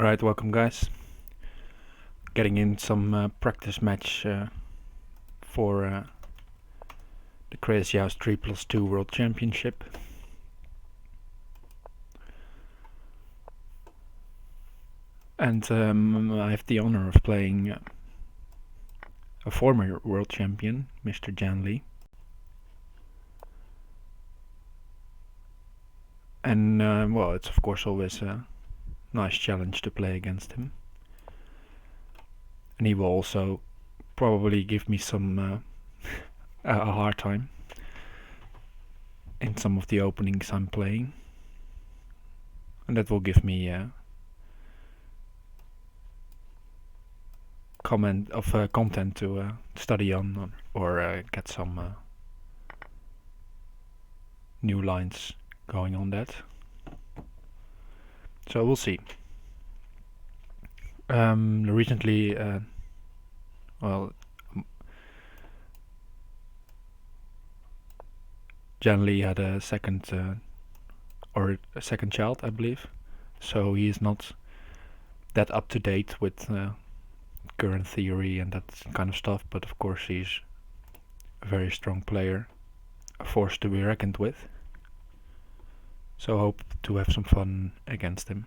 Alright, welcome guys. Getting in some practice match for the Crazyhouse 3+2 World Championship. And I have the honor of playing a former world champion, Mr. JannLee. And well, it's of course always a nice challenge to play against him. And he will also probably give me some a hard time in some of the openings I'm playing. And that will give me content to study on or get some new lines going on that. So we'll see. Recently, JannLee had a second child, I believe. So he is not that up to date with current theory and that kind of stuff, but of course he's a very strong player, a force to be reckoned with. So hope to have some fun against him.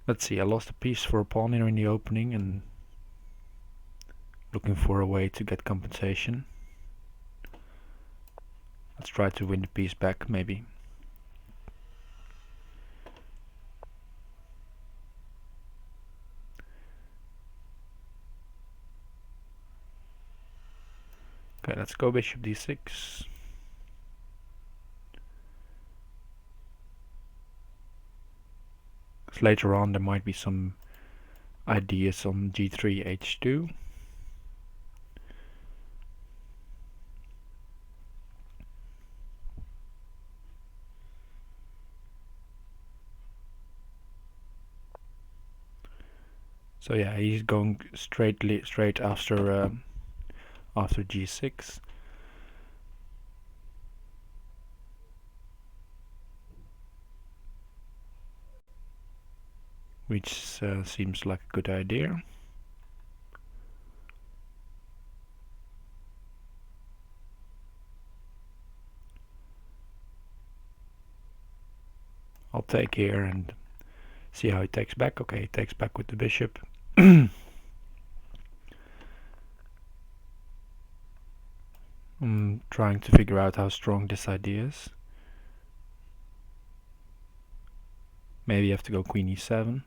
Let's see, I lost a piece for a pawn here in the opening and looking for a way to get compensation. Let's try to win the piece back, maybe. Okay, let's go bishop d6. Because later on there might be some ideas on g3, h2. So yeah, he's going straight after g6. Which seems like a good idea. I'll take here and see how he takes back. Okay, he takes back with the bishop. I'm trying to figure out how strong this idea is. Maybe you have to go queen e7.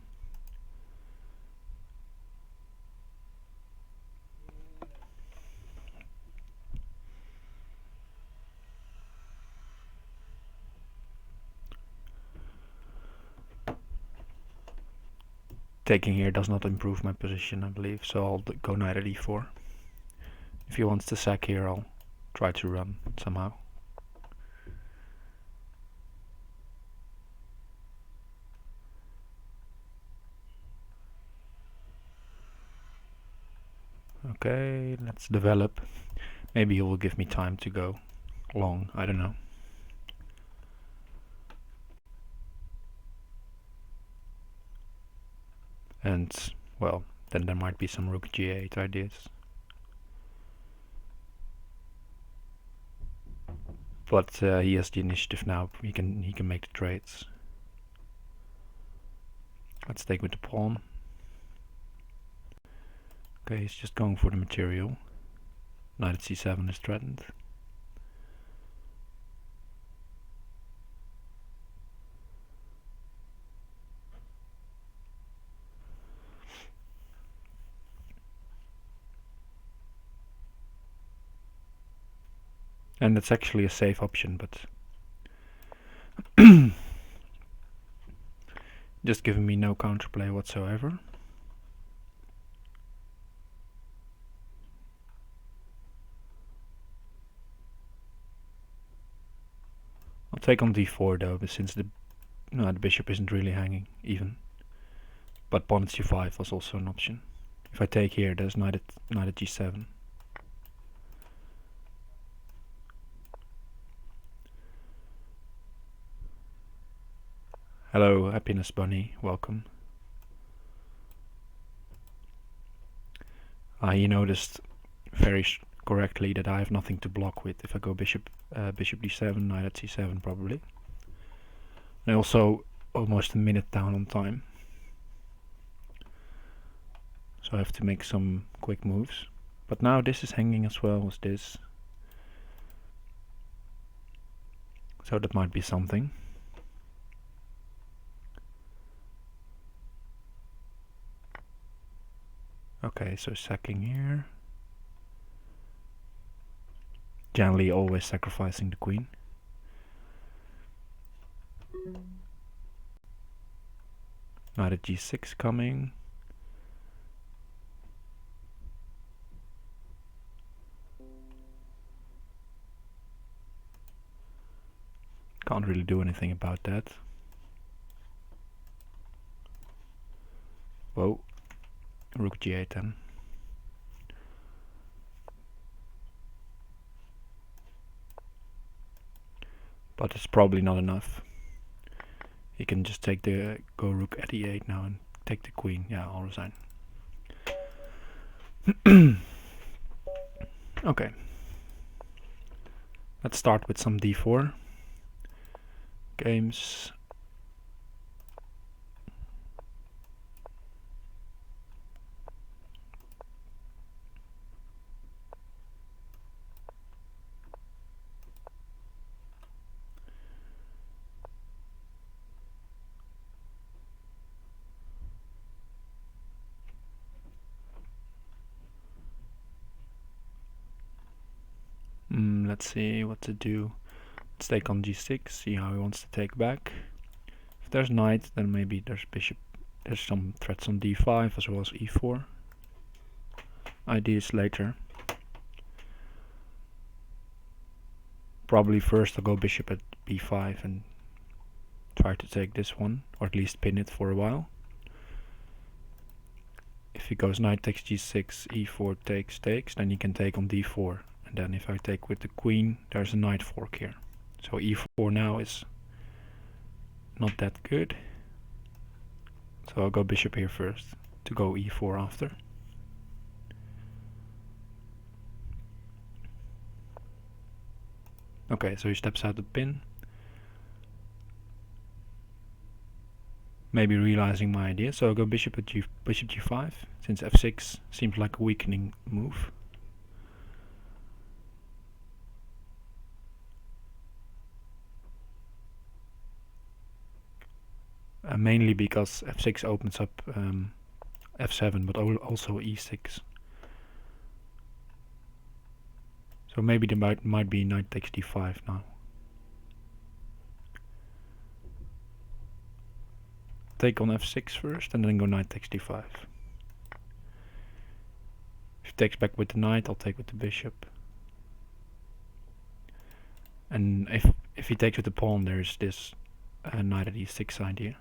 Taking here does not improve my position, I believe, so I'll go knight at e4. If he wants to sack here, I'll try to run somehow. Okay, let's develop. Maybe he will give me time to go long, I don't know. And, well, then there might be some rook g8 ideas. But he has the initiative now, he can make the trades. Let's take with the pawn. Okay, he's just going for the material. Knight at c7 is threatened. And it's actually a safe option, but just giving me no counterplay whatsoever. I'll take on d4 though, but since the bishop isn't really hanging even. But pawn at c5 was also an option. If I take here, there's knight at g7. Hello, Happiness Bunny, welcome. You noticed very correctly that I have nothing to block with if I go bishop d7, knight at c7 probably. And also almost a minute down on time. So I have to make some quick moves. But now this is hanging as well as this. So that might be something. Okay, so sacking here. JannLee always sacrificing the queen. Knight at g6 coming. Can't really do anything about that. Whoa. Rook g8 then. But it's probably not enough. He can just take the go rook at e8 now and take the queen. Yeah, I'll resign. Okay. Let's start with some d4 games. Let's see what to do. Let's take on g6, see how he wants to take back. If there's knight, then maybe there's bishop. There's some threats on d5 as well as e4. Ideas later. Probably first I'll go bishop at b5 and try to take this one, or at least pin it for a while. If he goes knight takes g6, e4 takes, then he can take on d4. And then if I take with the queen, there's a knight fork here. So e4 now is not that good. So I'll go bishop here first, to go e4 after. Okay, so he steps out the pin. Maybe realizing my idea, so I'll go bishop at bishop g5, since f6 seems like a weakening move. Mainly because f6 opens up f7, but also e6. So maybe there might be knight takes d5 now. Take on f6 first, and then go knight takes d5. If he takes back with the knight, I'll take with the bishop. And if he takes with the pawn, there's this knight at e6 idea.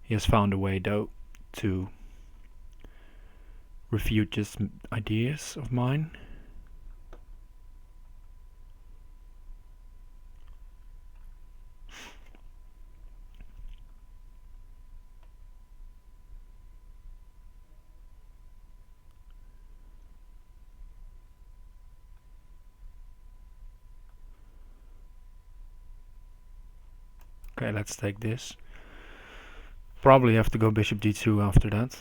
He has found a way, though, to refute just ideas of mine. Okay, let's take this. Probably have to go bishop d2 after that.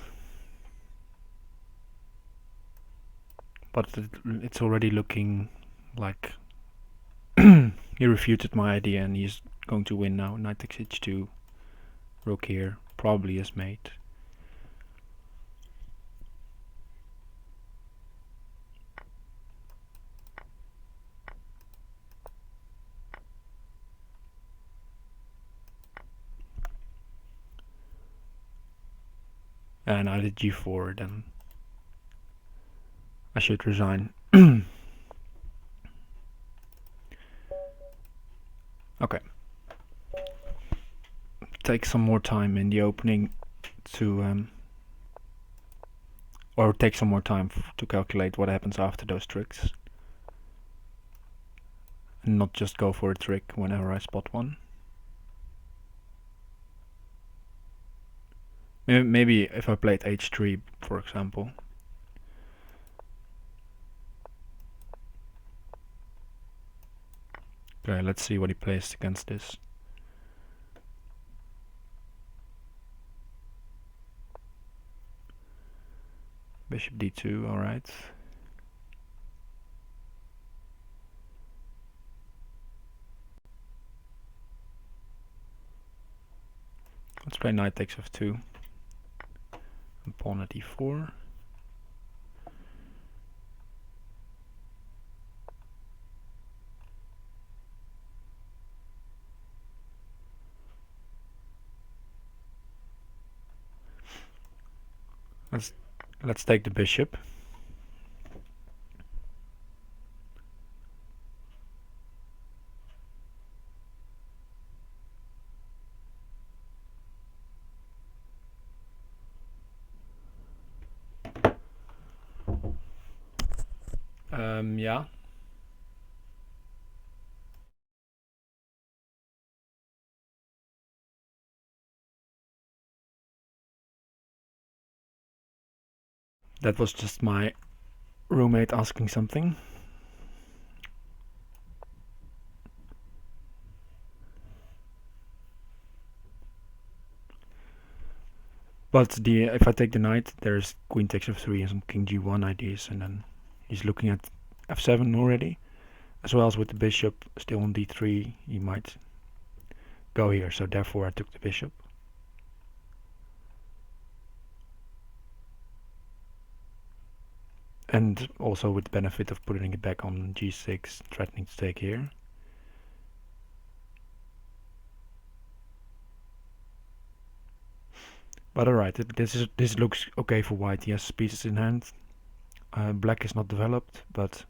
But it's already looking like he refuted my idea and he's going to win now. Knight takes h2, rook here, probably is mate. And I did g4, then I should resign. Okay. Take some more time in the opening to or take some more time to calculate what happens after those tricks. not just go for a trick whenever I spot one. Maybe if I played h3, for example. Okay, let's see what he plays against this. Bishop d2, alright. Let's play knight takes f2. And pawn at e4. Let's take the bishop. Yeah. That was just my roommate asking something. But if I take the knight, there's queen takes f3 and some king g1 ideas, and then he's looking at f7 already, as well as with the bishop still on d3. He might go here, so therefore I took the bishop. And also with the benefit of putting it back on g6, threatening to take here. But alright, this looks okay for white. He has pieces in hand. Black is not developed, but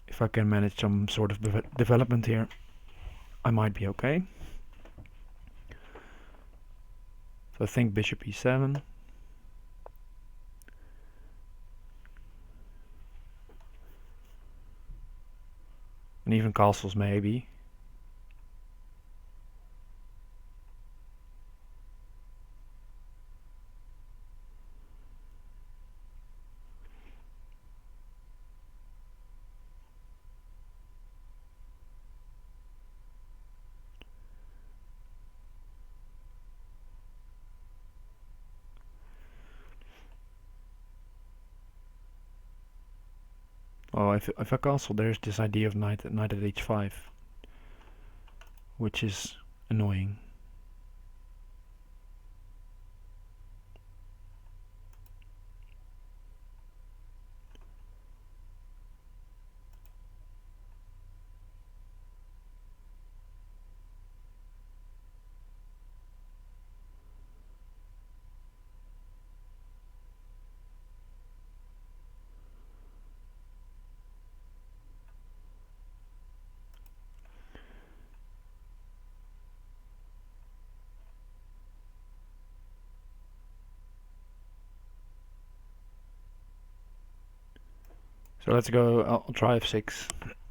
if I can manage some sort of development here, I might be okay. So I think bishop e7. And even castles maybe. Oh, if I castle, there's this idea of knight at h5, which is annoying. So let's go. I'll try f6.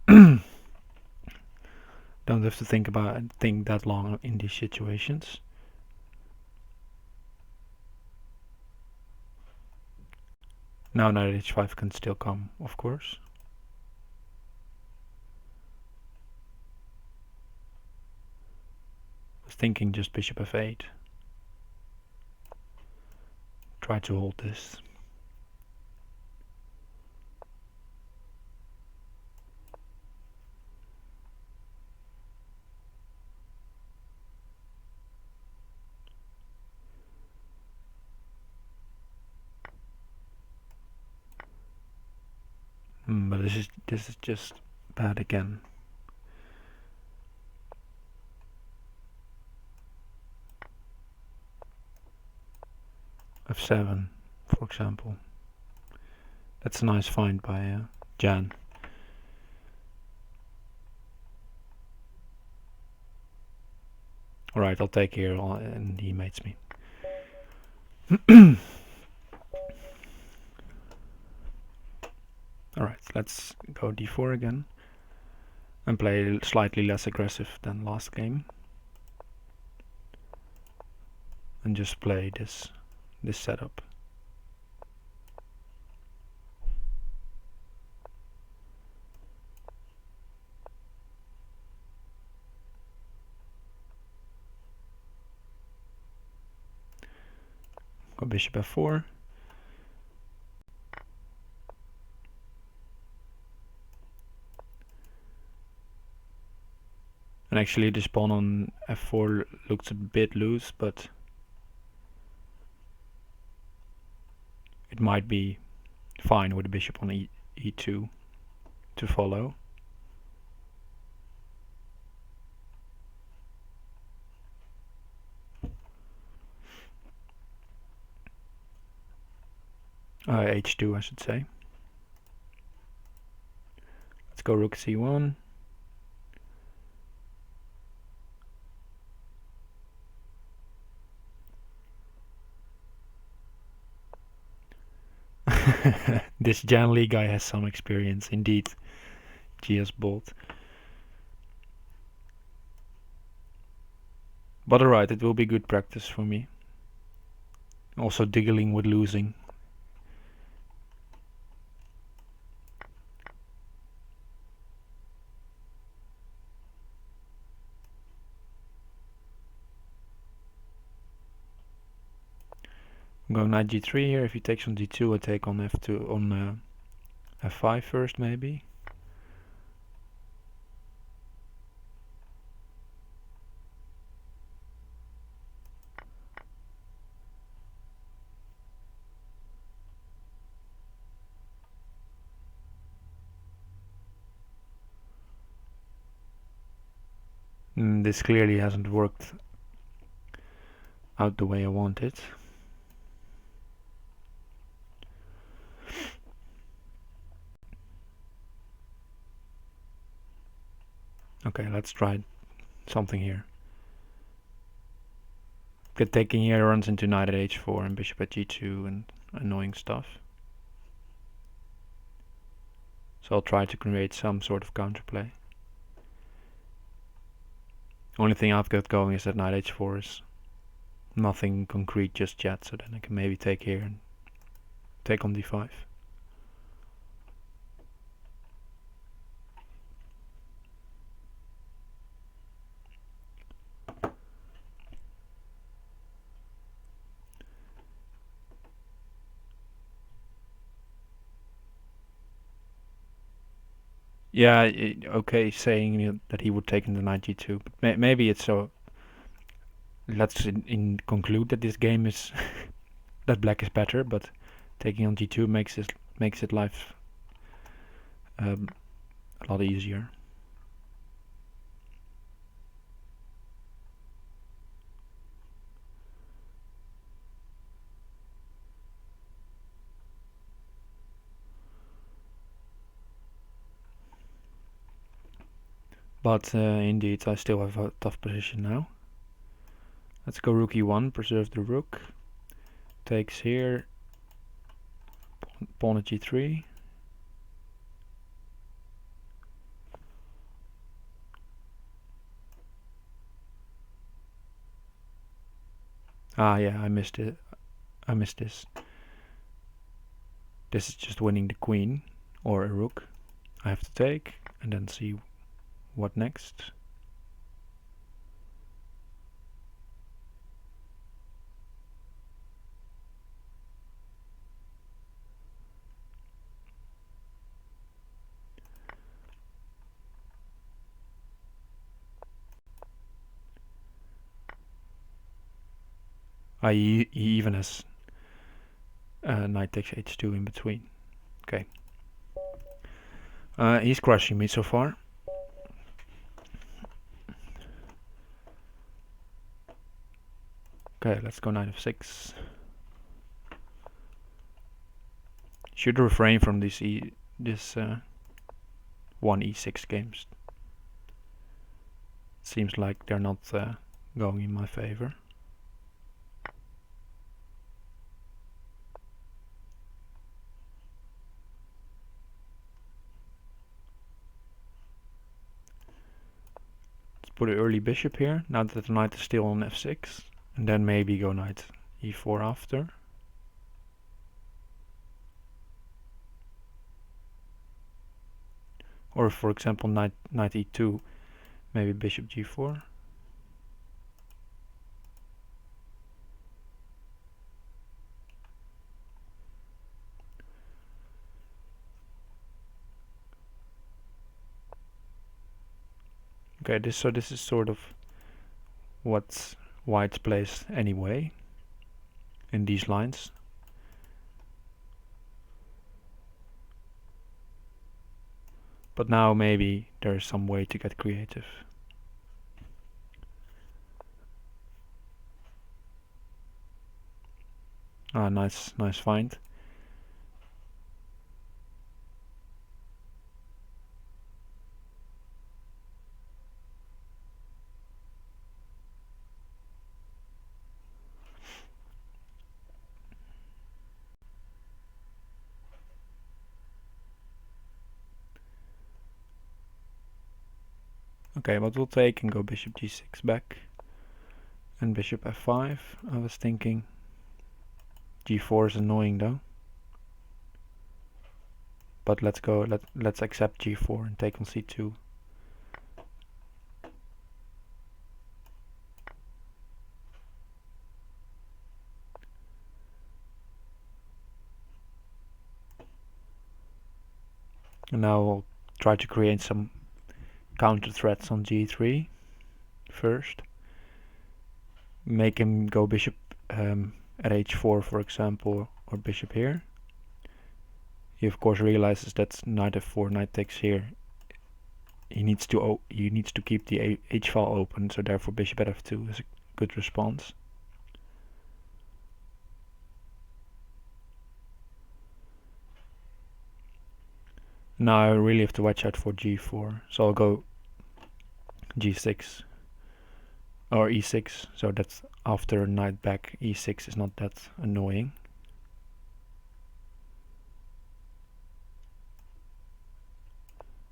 Don't have to think that long in these situations. Now knight h5 can still come, of course. I was thinking just bishop f8. Try to hold this. But this is just bad again. f7, for example. That's a nice find by Jan. Alright, I'll take here and he mates me. Alright, let's go d4 again. and play slightly less aggressive than last game. And just play this setup. Go bishop f4. And actually this pawn on f4 looks a bit loose, but it might be fine with the bishop on e2 to follow. h2 I should say. Let's go rook c1. This JannLee guy has some experience indeed. GS Bolt. But alright, it will be good practice for me. Also dealing with losing. I'm going knight g3 here. If he takes on d2, I take on f2 on f5 first maybe. This clearly hasn't worked out the way I wanted. Okay, let's try something here. Get taking here runs into knight at h4 and bishop at g2 and annoying stuff. So I'll try to create some sort of counterplay. Only thing I've got going is that knight h4 is nothing concrete just yet, so then I can maybe take here and take on d5. Yeah, okay, saying that he would take in the knight g2, but maybe it's so. Let's conclude that this game is that black is better, but taking on g2 makes it life a lot easier. But indeed, I still have a tough position now. Let's go rook e1, preserve the rook. Takes here, pawn at g3. Ah, yeah, I missed it. I missed this. This is just winning the queen or a rook. I have to take and then see what next. He even has knight takes h2 in between. Okay. He's crushing me so far. Okay, let's go knight f6. Should refrain from this 1e6 games. Seems like they're not going in my favor. put an early bishop here, now that the knight is still on f6, and then maybe go knight e4 after. Or for example knight e2, maybe bishop g4. Okay, so this is sort of what's white's place anyway in these lines. But now maybe there's some way to get creative. Ah, nice find. Okay, but we'll take and go bishop g6 back. And bishop f5. I was thinking g4 is annoying though. But let's accept g4 and take on c2. And now we'll try to create some counter threats on g3 first. Make him go bishop at h4 for example, or bishop here. He of course realizes that knight f4, knight takes here. He needs to keep the h file open, so therefore bishop at f2 is a good response. Now I really have to watch out for g4, so I'll go g6 or e6, so that's after knight back. E6 is not that annoying.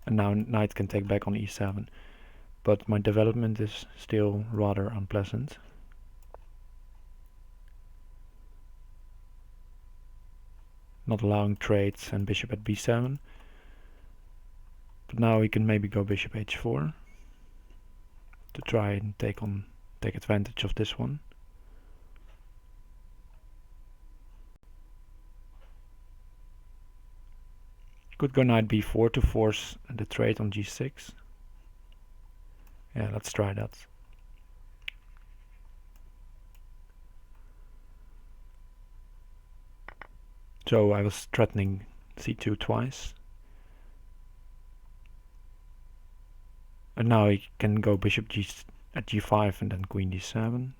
And now knight can take back on e7, but my development is still rather unpleasant. Not allowing trades and bishop at b7. But now we can maybe go bishop h4 to try and take advantage of this one. Could go knight b4 to force the trade on g6. Yeah, let's try that. So I was threatening c2 twice. And now he can go bishop at g5 and then queen d7.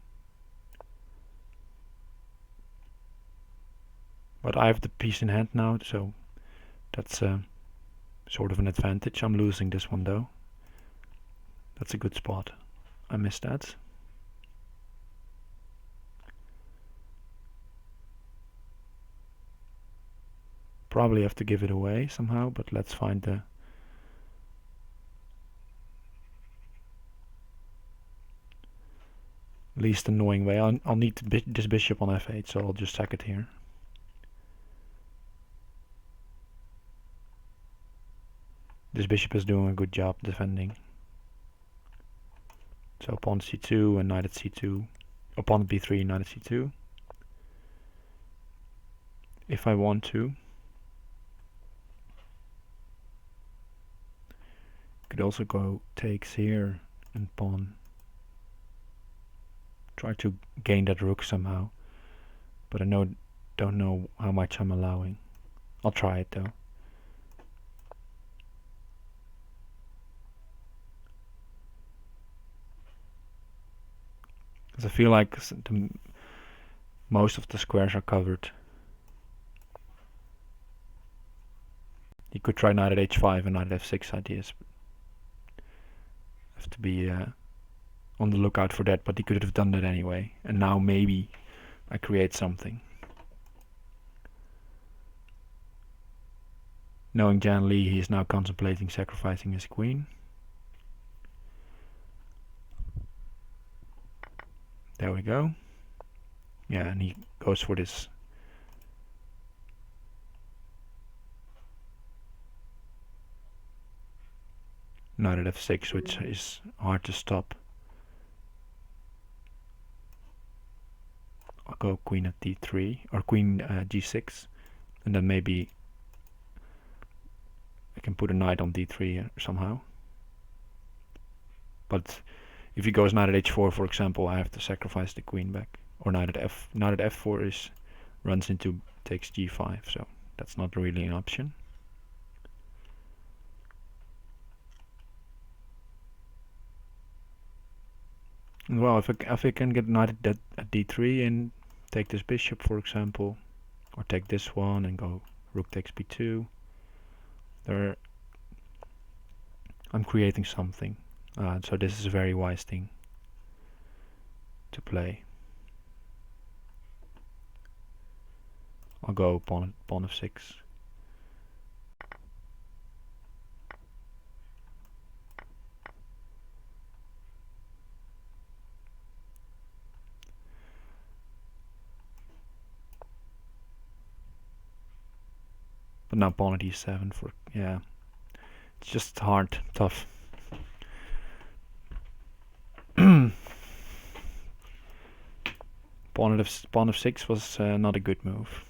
But I have the piece in hand now, so that's sort of an advantage. I'm losing this one though. That's a good spot. I missed that. Probably have to give it away somehow, but let's find the least annoying way. I'll need this bishop on f8, so I'll just sack it here. This bishop is doing a good job defending. So pawn c2 and knight at c2, or pawn at b3, knight at c2. If I want to. Could also go takes here and pawn. Try to gain that rook somehow, but I don't know how much I'm allowing. I'll try it though. Because I feel like most of the squares are covered. You could try knight at h5 and knight at f6 ideas. Have to be on the lookout for that, but he could have done that anyway. And now maybe I create something. Knowing JannLee, he is now contemplating sacrificing his queen. There we go. Yeah, and he goes for this knight at f6, which is hard to stop. I'll go queen at d3 or queen g6, and then maybe I can put a knight on d3 somehow. But if he goes knight at h4, for example, I have to sacrifice the queen back. Or knight at f4 runs into takes g5, so that's not really an option. Well, if I can get knight at d3 and take this bishop, for example, or take this one and go rook takes b2, I'm creating something. So this is a very wise thing to play. I'll go pawn f6. But now pawn at e7 for, yeah. It's just hard, tough. Pawn of 6 was not a good move.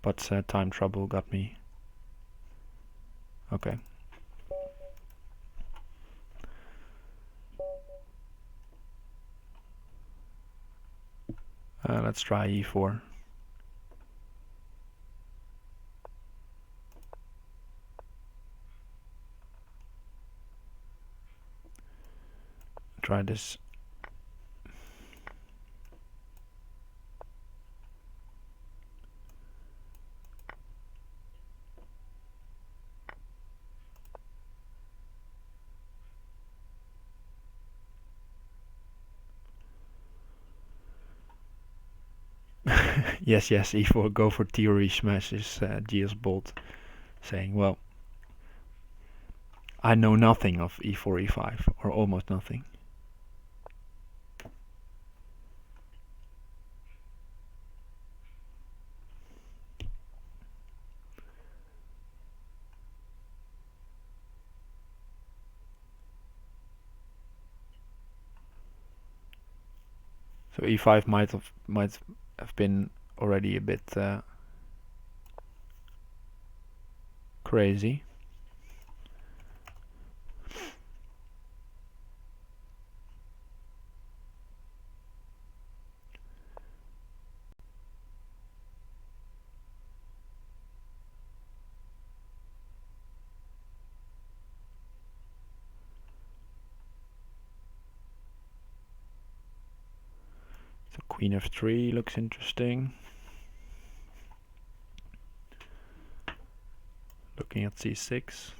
But time trouble got me. Okay. Let's try e4. Try this. Yes, e4, go for theory smashes GS Bolt, saying, well, I know nothing of e4, e5, or almost nothing. So e5 might have been already a bit crazy. So queen f3 looks interesting. Looking at c6.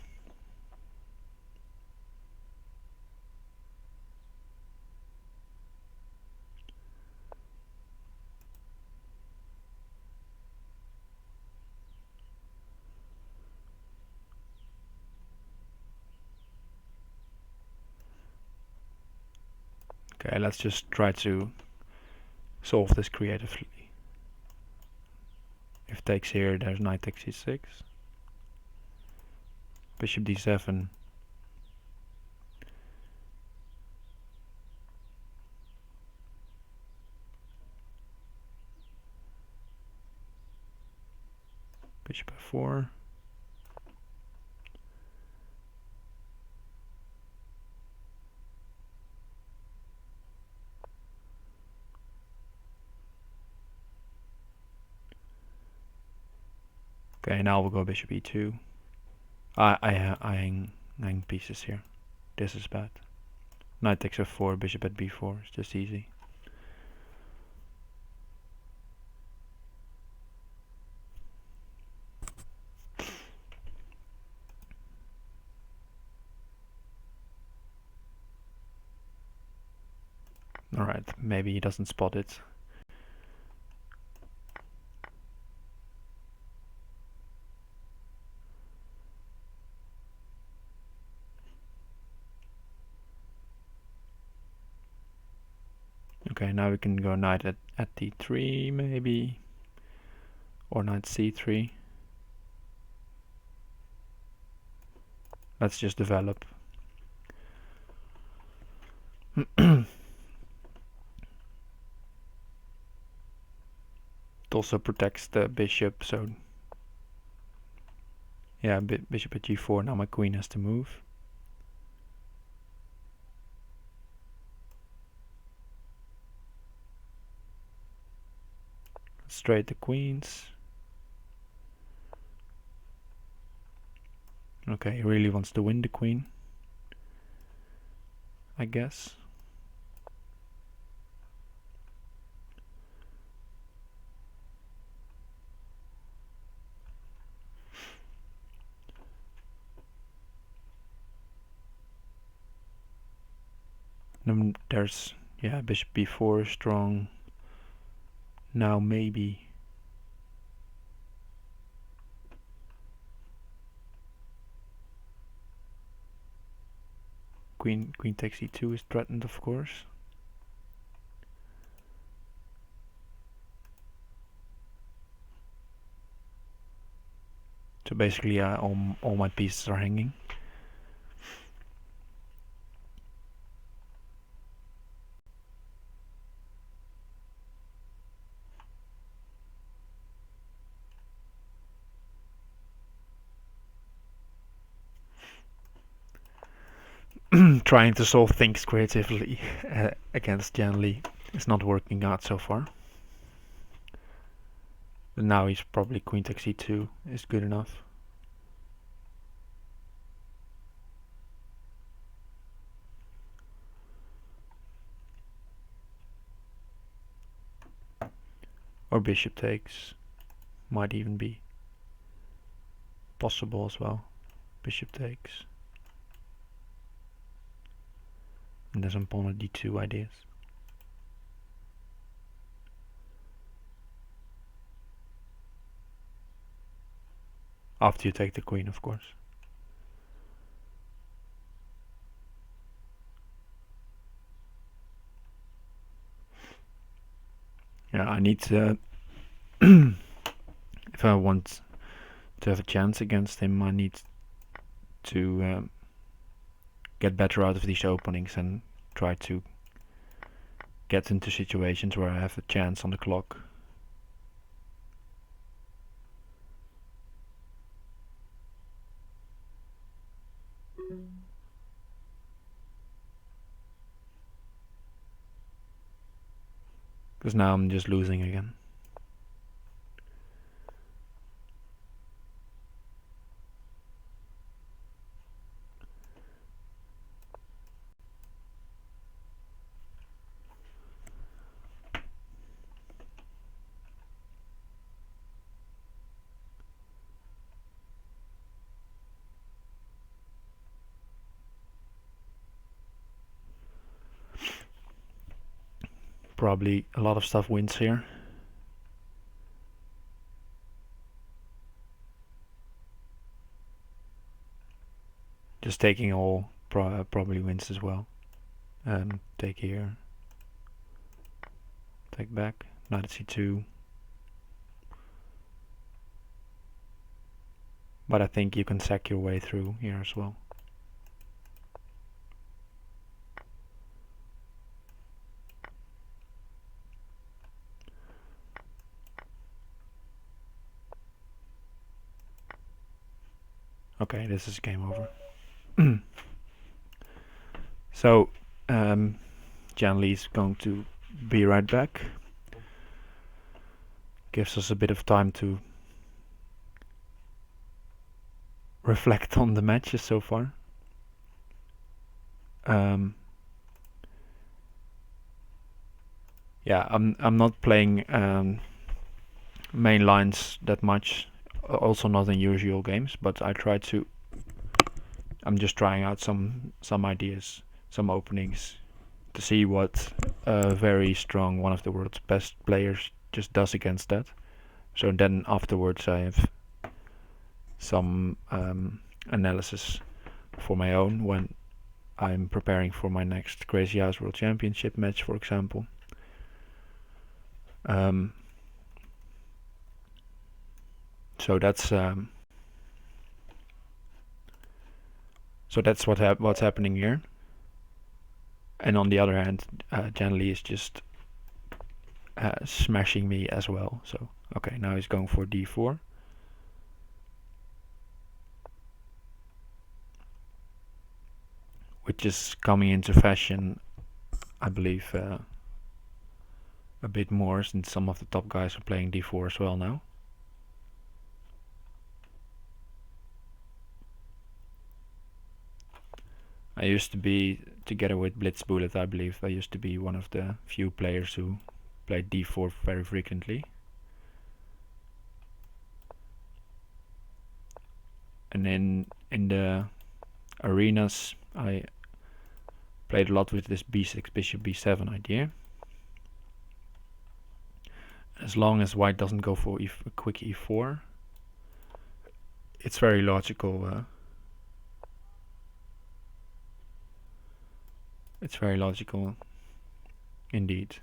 Okay, let's just try to solve this creatively. If takes here, there's knight takes e6. Bishop d7. Bishop f4. Okay, now we'll go bishop e2. I hang pieces here. This is bad. Knight takes f4, bishop at b4. It's just easy. Alright, maybe he doesn't spot it. Okay, Okay, now we can go knight at d3 maybe, or knight c3. Let's just develop. It also protects the bishop, so yeah, bishop at g4. Now my queen has to move. Straight the queens. Okay, he really wants to win the queen, I guess. Then there's, yeah, bishop b4 is strong. Now maybe queen takes e2 is threatened, of course. So basically, all my pieces are hanging. Trying to solve things creatively against JannLee is not working out so far. But now he's probably queen takes e2 is good enough. Or bishop takes might even be possible as well. Bishop takes. And there's some pawn at d2 ideas. After you take the queen, of course. Yeah, I need to if I want to have a chance against him, I need to get better out of these openings and try to get into situations where I have a chance on the clock. Because now I'm just losing again. Probably a lot of stuff wins here. Just taking all probably wins as well. Take here. Take back. Knight at c2. But I think you can sack your way through here as well. Okay, this is game over. So, JannLee's going to be right back. Gives us a bit of time to reflect on the matches so far. Yeah, I'm not playing main lines that much. Also not in usual games, but I try to. I'm just trying out some ideas, some openings, to see what a very strong, one of the world's best players just does against that. So then afterwards I have some analysis for my own when I'm preparing for my next Crazyhouse World Championship match, for example. Um, so that's what's happening here. And on the other hand, JannLee is just smashing me as well. So okay, now he's going for d4. Which is coming into fashion, I believe, a bit more, since some of the top guys are playing d4 as well now. I used to be, together with Blitzbullet, I believe, I used to be one of the few players who played d4 very frequently. And then in the arenas, I played a lot with this b6, bishop b7 idea. As long as white doesn't go for a quick e4, it's very logical. It's very logical, indeed.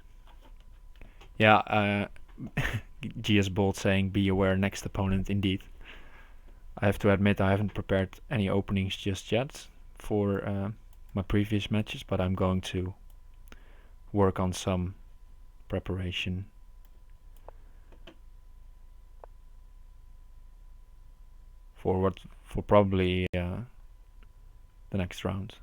Yeah, GS Bolt saying be aware next opponent, indeed. I have to admit I haven't prepared any openings just yet for my previous matches, but I'm going to work on some preparation for probably the next round.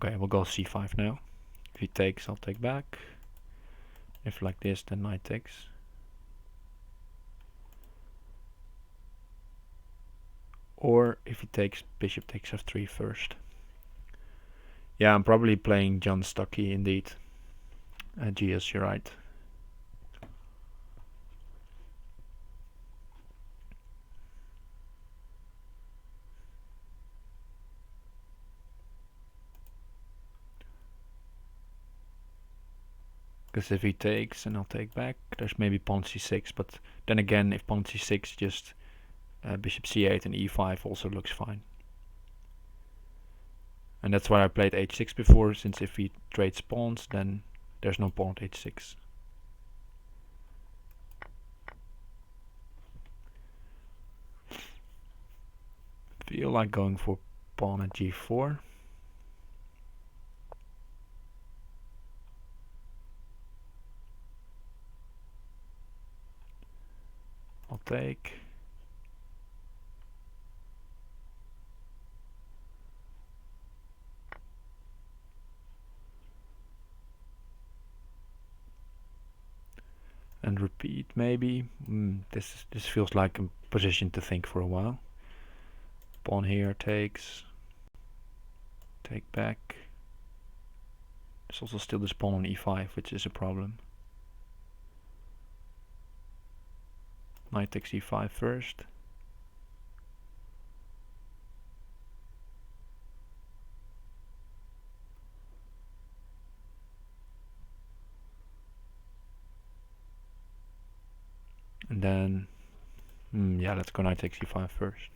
Okay, we'll go c5 now. If he takes, I'll take back. If like this, then knight takes. Or if he takes, bishop takes f3 first. Yeah, I'm probably playing John Stuckey indeed. GS, you're right. Because if he takes and I'll take back, there's maybe pawn c6, but then again, if pawn c6, just bishop c8 and e5 also looks fine. And that's why I played h6 before, since if he trades pawns, then there's no pawn at h6. Feel like going for pawn at g4. I'll take. And repeat maybe. This feels like a position to think for a while. Pawn here takes. Take back. There's also still this pawn on e5, which is a problem. Knight takes e5 first. And then, yeah, let's go knight takes e5 first.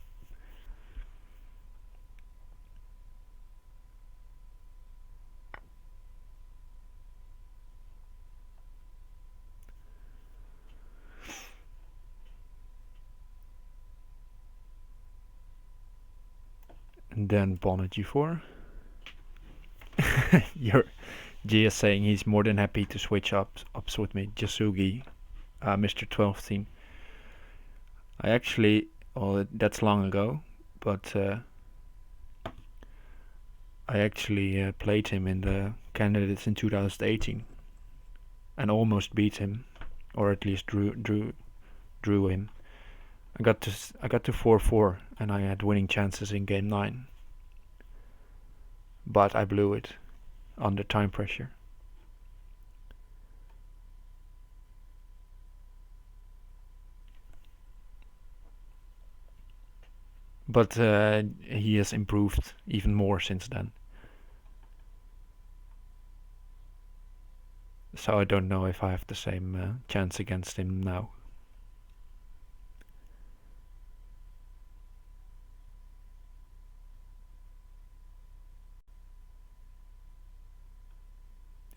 And then pawn at g4. Your G is saying he's more than happy to switch ups with me, Jasugi, Mr. 12th. I actually, well, that's long ago, but I actually played him in the candidates in 2018 and almost beat him, or at least drew him. I got to 4-4 and I had winning chances in game 9, but I blew it under time pressure. But he has improved even more since then. So I don't know if I have the same chance against him now.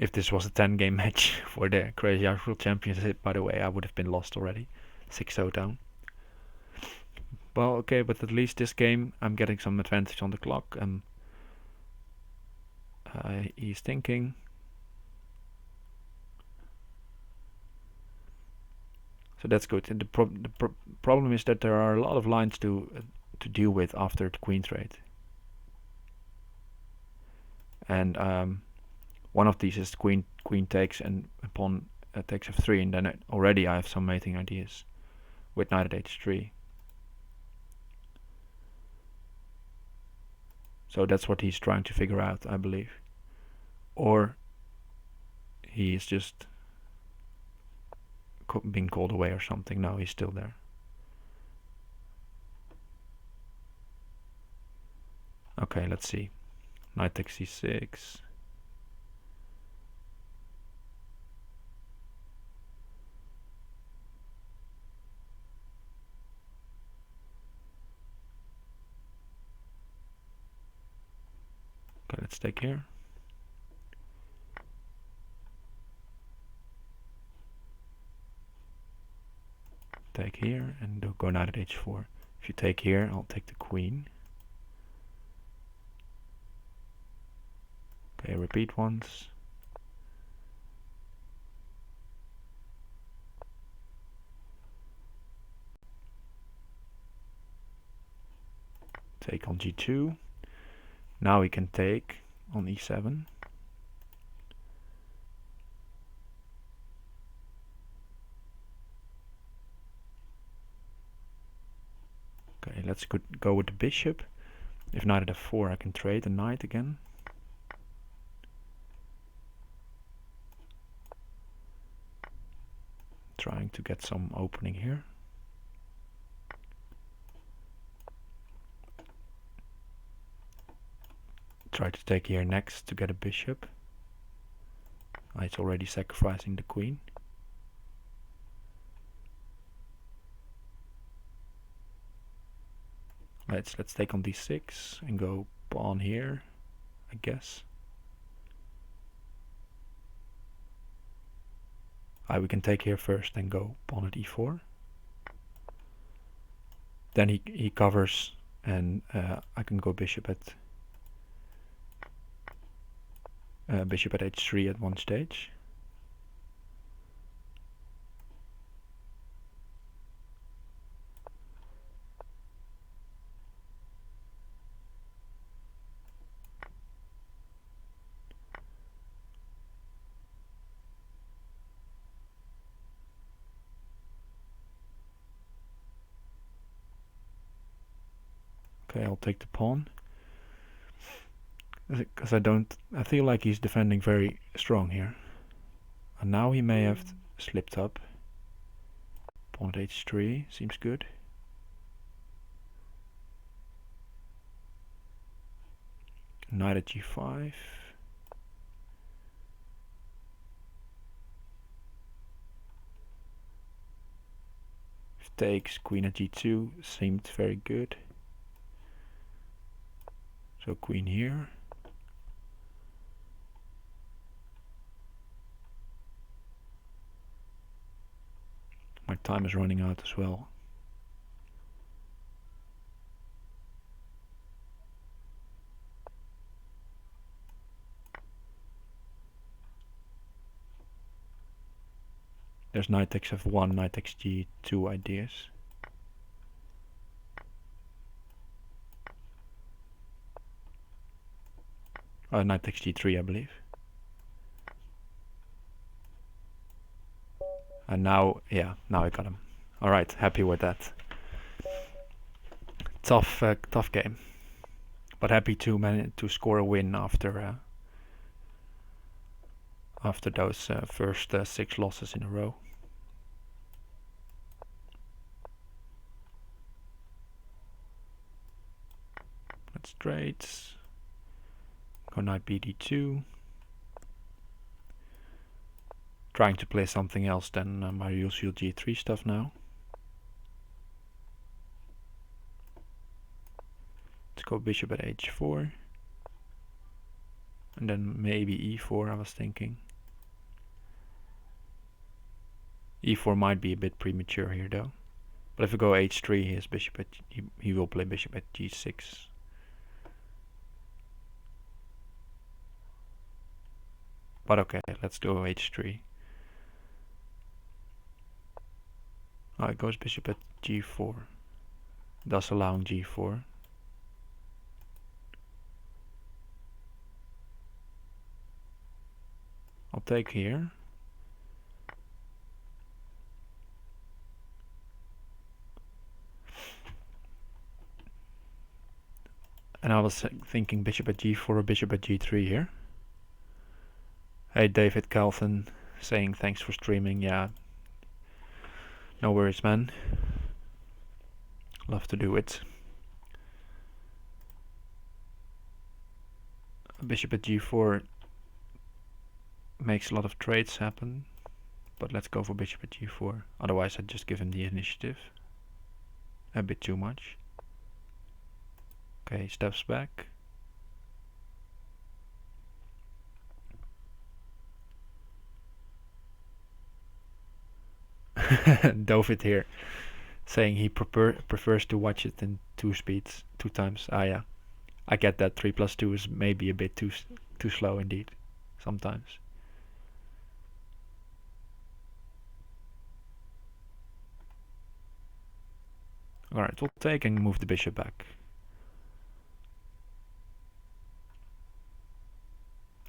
If this was a 10-game match for the Crazyhouse World Championship, by the way, I would have been lost already. 6-0 down. Well, okay, but at least this game I'm getting some advantage on the clock. He's thinking. So that's good. And the problem is that there are a lot of lines to deal with after the queen trade. And one of these is queen takes and pawn takes f3, and then already I have some mating ideas with knight at h3. So that's what he's trying to figure out, I believe. Or he is just being called away or something. No, he's still there. Okay, let's see. Knight takes c6. Okay, let's take here. Take here and go knight at h4. If you take here, I'll take the queen. Okay, repeat once. Take on g2. Now we can take on e7. Okay, let's go with the bishop. If knight at f4, I can trade the knight again. Trying to get some opening here. Try to take here next to get a bishop. It's already sacrificing the queen. Let's take on d6 and go pawn here, I guess. We can take here first and go pawn at e4. Then he covers, and I can go bishop at h3 at one stage. Okay, I'll take the pawn. Because I feel like he's defending very strong here. And now he may have slipped up. Pawn at h3 seems good. Knight at g5. If takes, queen at g2 seemed very good. So queen here. My time is running out as well. There's knight takes f1, knight takes g2 ideas. Knight takes g3, I believe. And now, yeah, now I got him. Alright, happy with that. Tough game. But happy to score a win after those first 6 losses in a row. Let's trade. Go knight bd2. Trying to play something else than my usual g3 stuff now. Let's go bishop at h4. And then maybe e4, I was thinking. e4 might be a bit premature here though. But if we go h3, he has bishop at he will play bishop at g6. But okay, let's go h3. Oh, it goes bishop at g4, thus allowing g4. I'll take here. And I was thinking bishop at g4 or bishop at g3 here. Hey, David Calvin saying thanks for streaming. Yeah, no worries, man. Love to do it. Bishop at g4 makes a lot of trades happen, but let's go for bishop at g4. Otherwise, I'd just give him the initiative. A bit too much. Okay, steps back. David here saying he prefers to watch it in 2 speeds, 2 times. Ah, yeah, I get that 3+2 is maybe a bit too slow indeed, sometimes. Alright, we'll take and move the bishop back.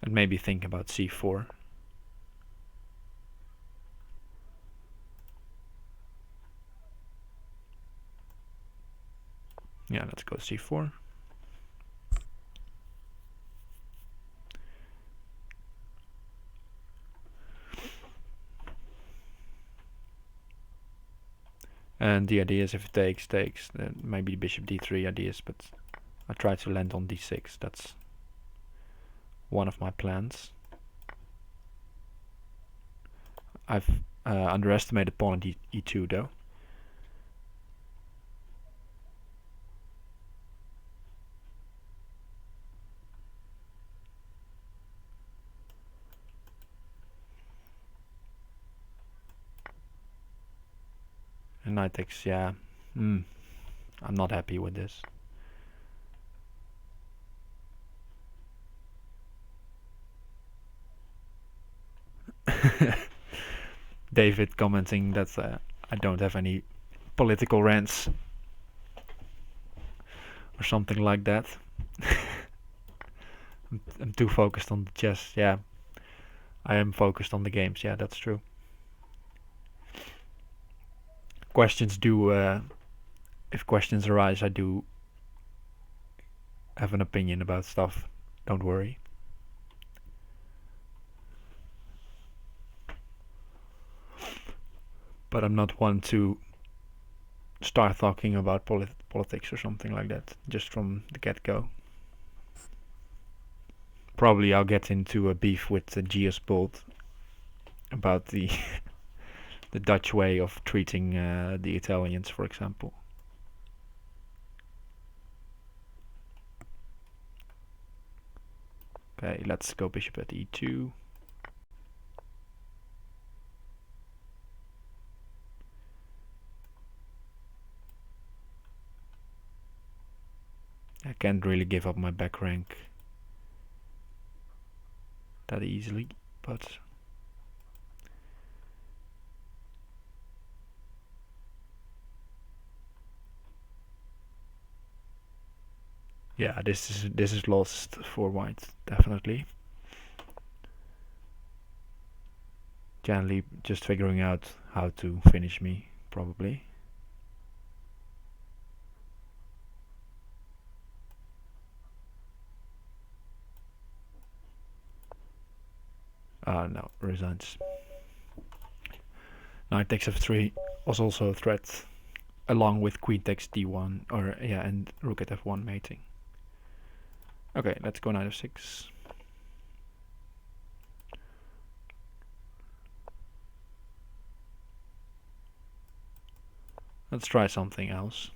And maybe think about c4. Yeah, let's go c4. And the idea is if it takes, then maybe bishop d3 ideas, but I try to land on d6. That's one of my plans. I've underestimated pawn at e2 though. And knight takes, yeah. I'm not happy with this. David commenting that I don't have any political rants or something like that. I'm too focused on the chess. Yeah, I am focused on the games. Yeah, that's true. Questions do, if questions arise, I do have an opinion about stuff. Don't worry. But I'm not one to start talking about politics or something like that just from the get-go. Probably I'll get into a beef with Gius Bolt about the the Dutch way of treating the Italians, for example. Okay, let's go bishop at e2. I can't really give up my back rank that easily, but yeah, this is lost for white, definitely. JannLee just figuring out how to finish me, probably. No, resigns. Knight takes f3 was also a threat, along with queen takes d1, or yeah, and rook at f1 mating. Okay, let's go knight f6. Let's try something else.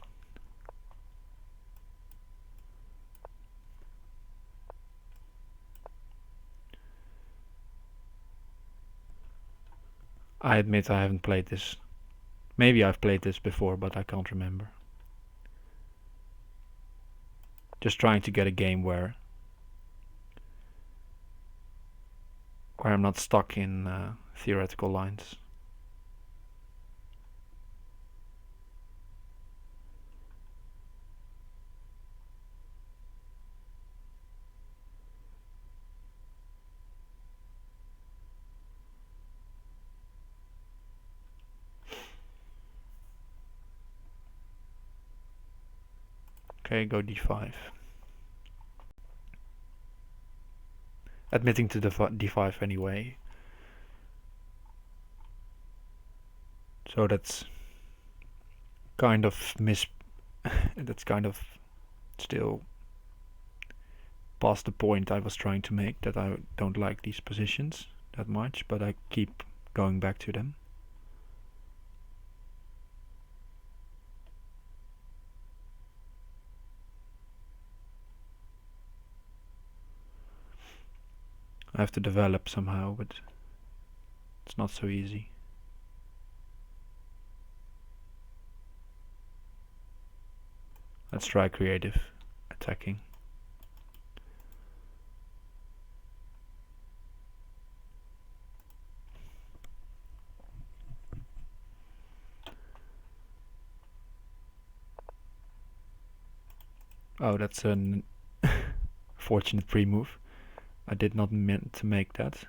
I admit I haven't played this. Maybe I've played this before, but I can't remember. Just trying to get a game where I'm not stuck in theoretical lines. Okay, go d5. Admitting to the d5 anyway. So that's kind of that's kind of still past the point I was trying to make, that I don't like these positions that much, but I keep going back to them. I have to develop somehow, but it's not so easy. Let's try creative attacking. Oh, that's an fortunate pre-move. I did not meant to make that.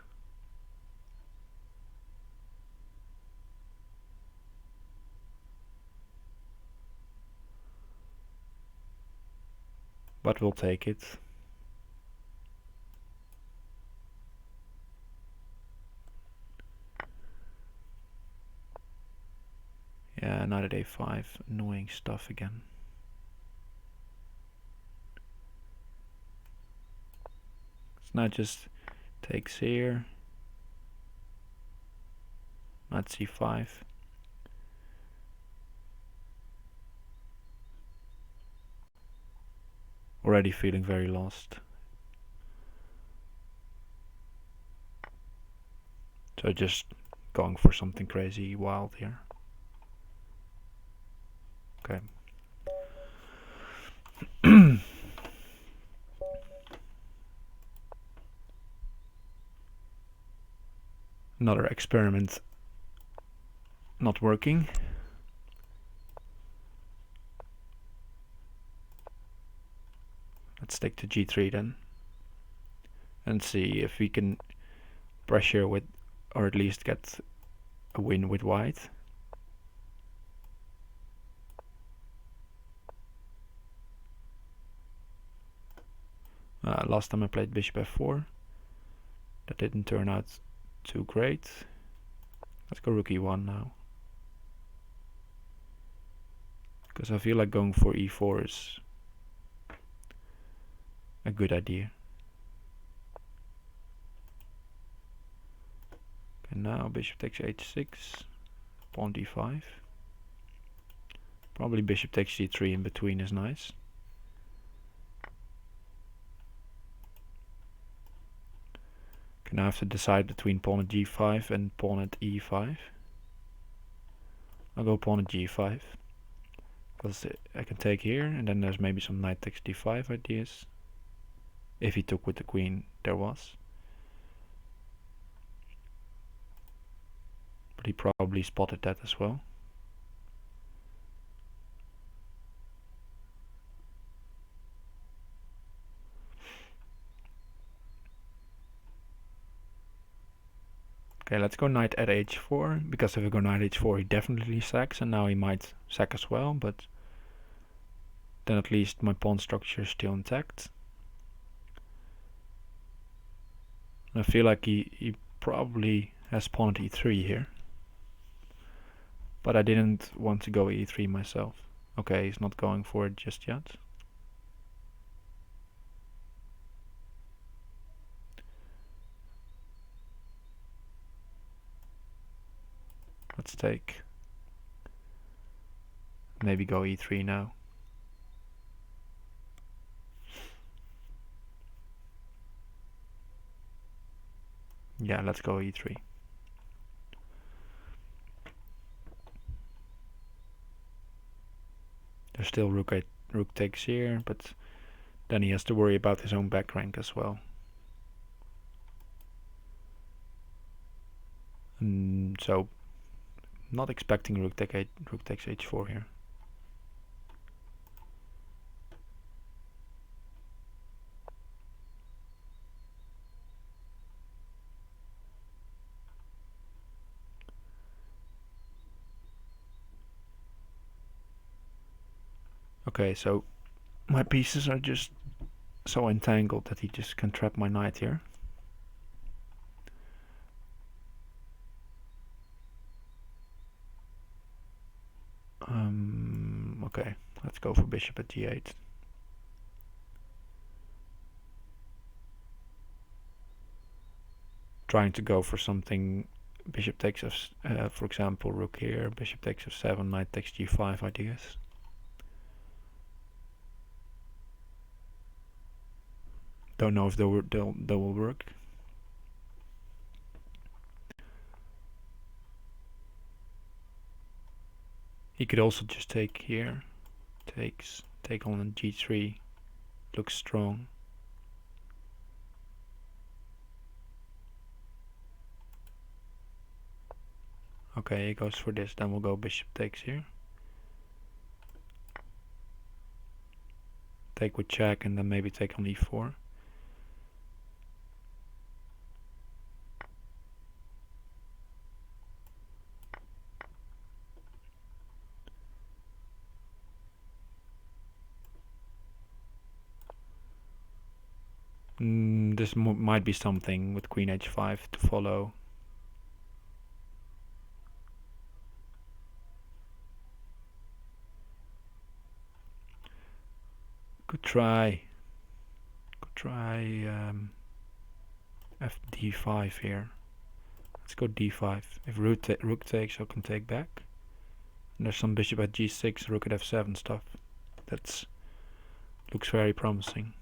But we'll take it. Yeah, knight at a5, annoying stuff again. So now just takes here. Knight c5. Already feeling very lost. So just going for something crazy wild here. Okay. Another experiment not working. Let's stick to g3 then, and see if we can pressure with, or at least get a win with white. Last time I played bishop f4. That didn't turn out too great. Let's go rook e1 now. Because I feel like going for e4 is a good idea. Okay, now bishop takes h6, pawn d5. Probably bishop takes g3 in between is nice. Okay, now I have to decide between pawn at g5 and pawn at e5. I'll go pawn at g5. Because I can take here, and then there's maybe some knight takes d5 ideas. If he took with the queen, there was. But he probably spotted that as well. Okay, let's go knight at h4, because if we go knight h4 he definitely sacks, and now he might sack as well, but then at least my pawn structure is still intact. I feel like he probably has pawn at e3 here. But I didn't want to go e3 myself. Okay, he's not going for it just yet. Let's take. Maybe go e3 now. Yeah, let's go e3. There's still rook takes here, but then he has to worry about his own back rank as well. So not expecting rook takes h4 here. Okay, so my pieces are just so entangled that he just can trap my knight here. Okay, let's go for bishop at g8. Trying to go for something bishop takes for example, rook here, bishop takes f7, knight takes g5 ideas. Don't know if they will work. He could also just take here, take on g3, looks strong. Okay, he goes for this, then we'll go bishop takes here. Take with check and then maybe take on e4. This might be something with queen h5 to follow. Could try fd5 here. Let's go d5. If rook takes, I can take back. And there's some bishop at g6, rook at f7 stuff. That's looks very promising.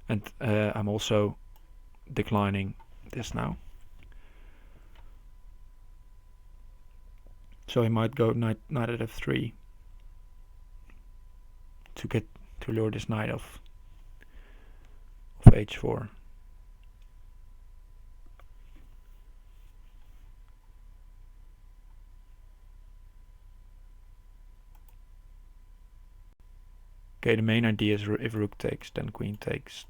And I'm also declining this now. So he might go knight at f3 to lure this knight off h4. Okay, the main idea is if rook takes, then queen takes,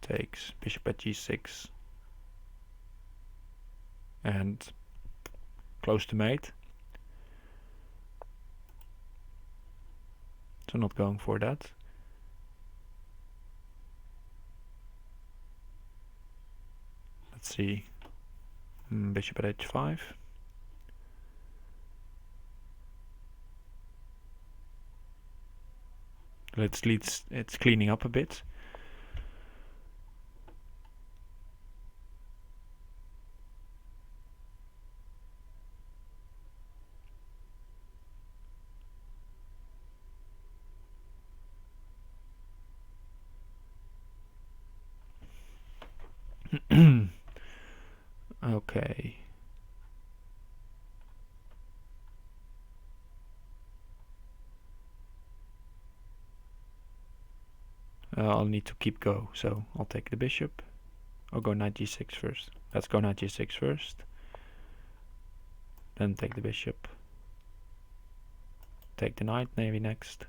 bishop at g6, and close to mate. So not going for that. Let's see, bishop at h5. It's cleaning up a bit. Okay. I'll need to keep go, so I'll take the bishop. I'll go knight g6 first. Let's go knight g6 first. Then take the bishop. Take the knight maybe next.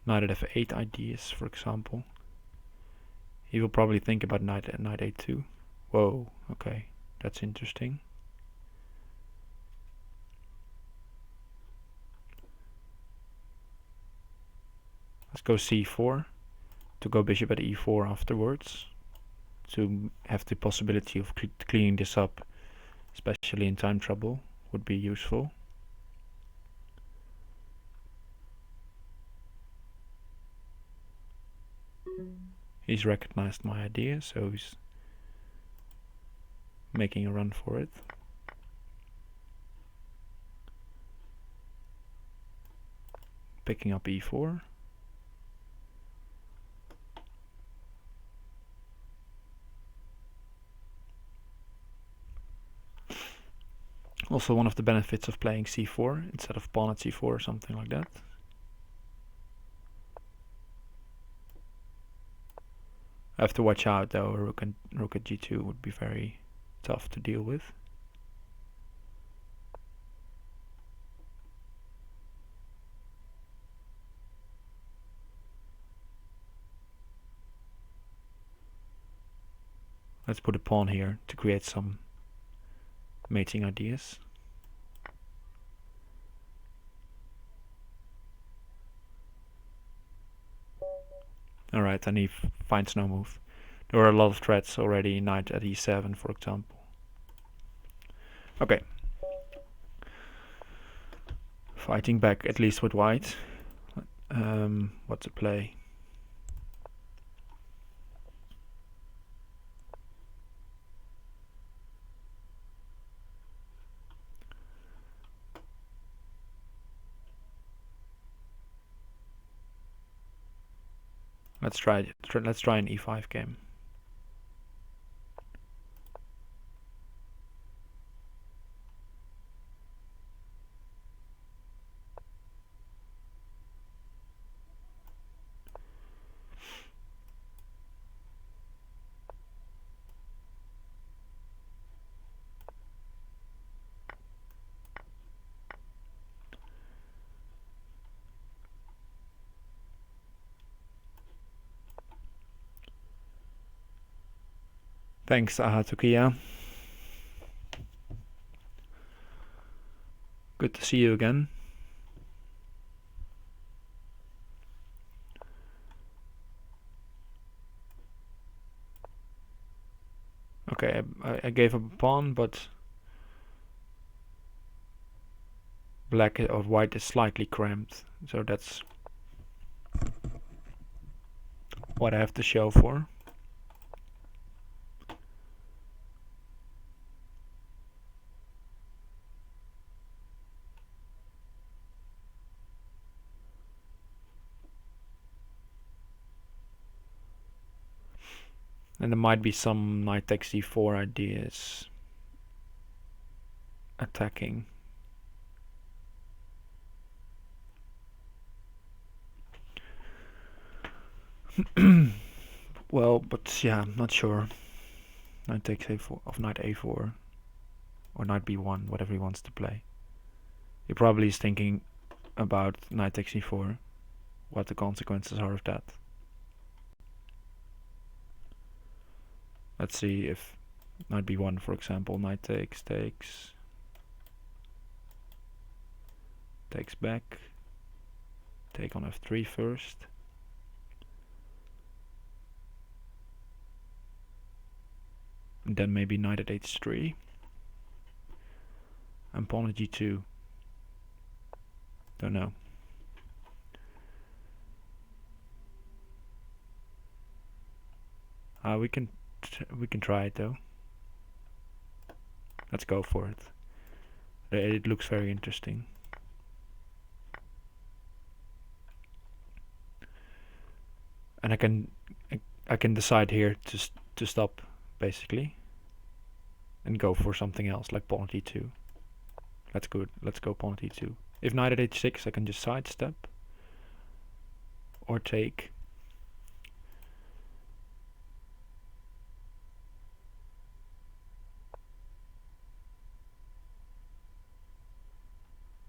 Knight at f8 ideas, for example. He will probably think about knight at knight a2. Whoa, okay, that's interesting. Let's go c4 to go bishop at e4 afterwards, to have the possibility of cleaning this up, especially in time trouble, would be useful. He's recognized my idea, so he's making a run for it. Picking up e4. Also one of the benefits of playing c4 instead of pawn at c4 or something like that. I have to watch out though, rook at g2 would be very tough to deal with. Let's put a pawn here to create some mating ideas. Alright, and he finds no move. There were a lot of threats already, knight at e7 for example. Okay. Fighting back at least with white. What to play? Let's try an e5 game. Thanks, Ahatukia. Good to see you again. Okay, I gave up a pawn, but black or white is slightly cramped, so that's what I have to show for. And there might be some knight takes c4 ideas attacking. Well, but yeah, I'm not sure. Knight takes a4 of knight a4 or knight b1, whatever he wants to play. He probably is thinking about knight takes e4, what the consequences are of that. Let's see if knight b1, for example, knight takes back, take on f3 first. And then maybe knight at h3 and pawn at g2. Don't know. We can try it though. Let's go for it. It looks very interesting. And I can decide here to stop basically and go for something else like pawn at e2. Let's go pawn at e2. If knight at h6 I can just sidestep or take.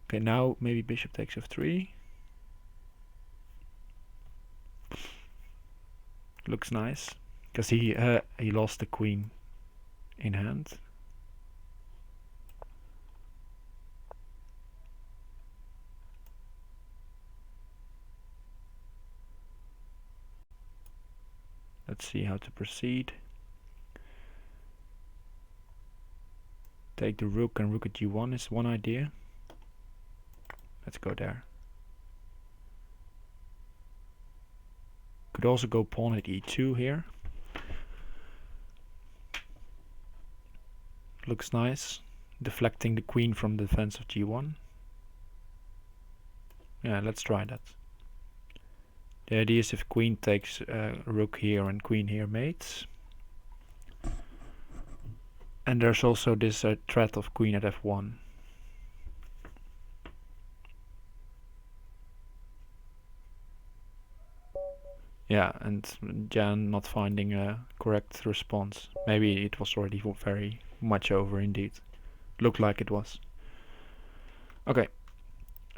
Okay, now maybe bishop takes f3. Looks nice, because he lost the queen in hand. Let's see how to proceed. Take the rook, and rook at g1 is one idea. Let's go there. Could also go pawn at e2 here. Looks nice, deflecting the queen from the defense of g1. Yeah, let's try that. The idea is if queen takes rook here and queen here mates. And there's also this threat of queen at f1. Yeah, and Jan not finding a correct response. Maybe it was already very much over indeed. Looked like it was. Okay,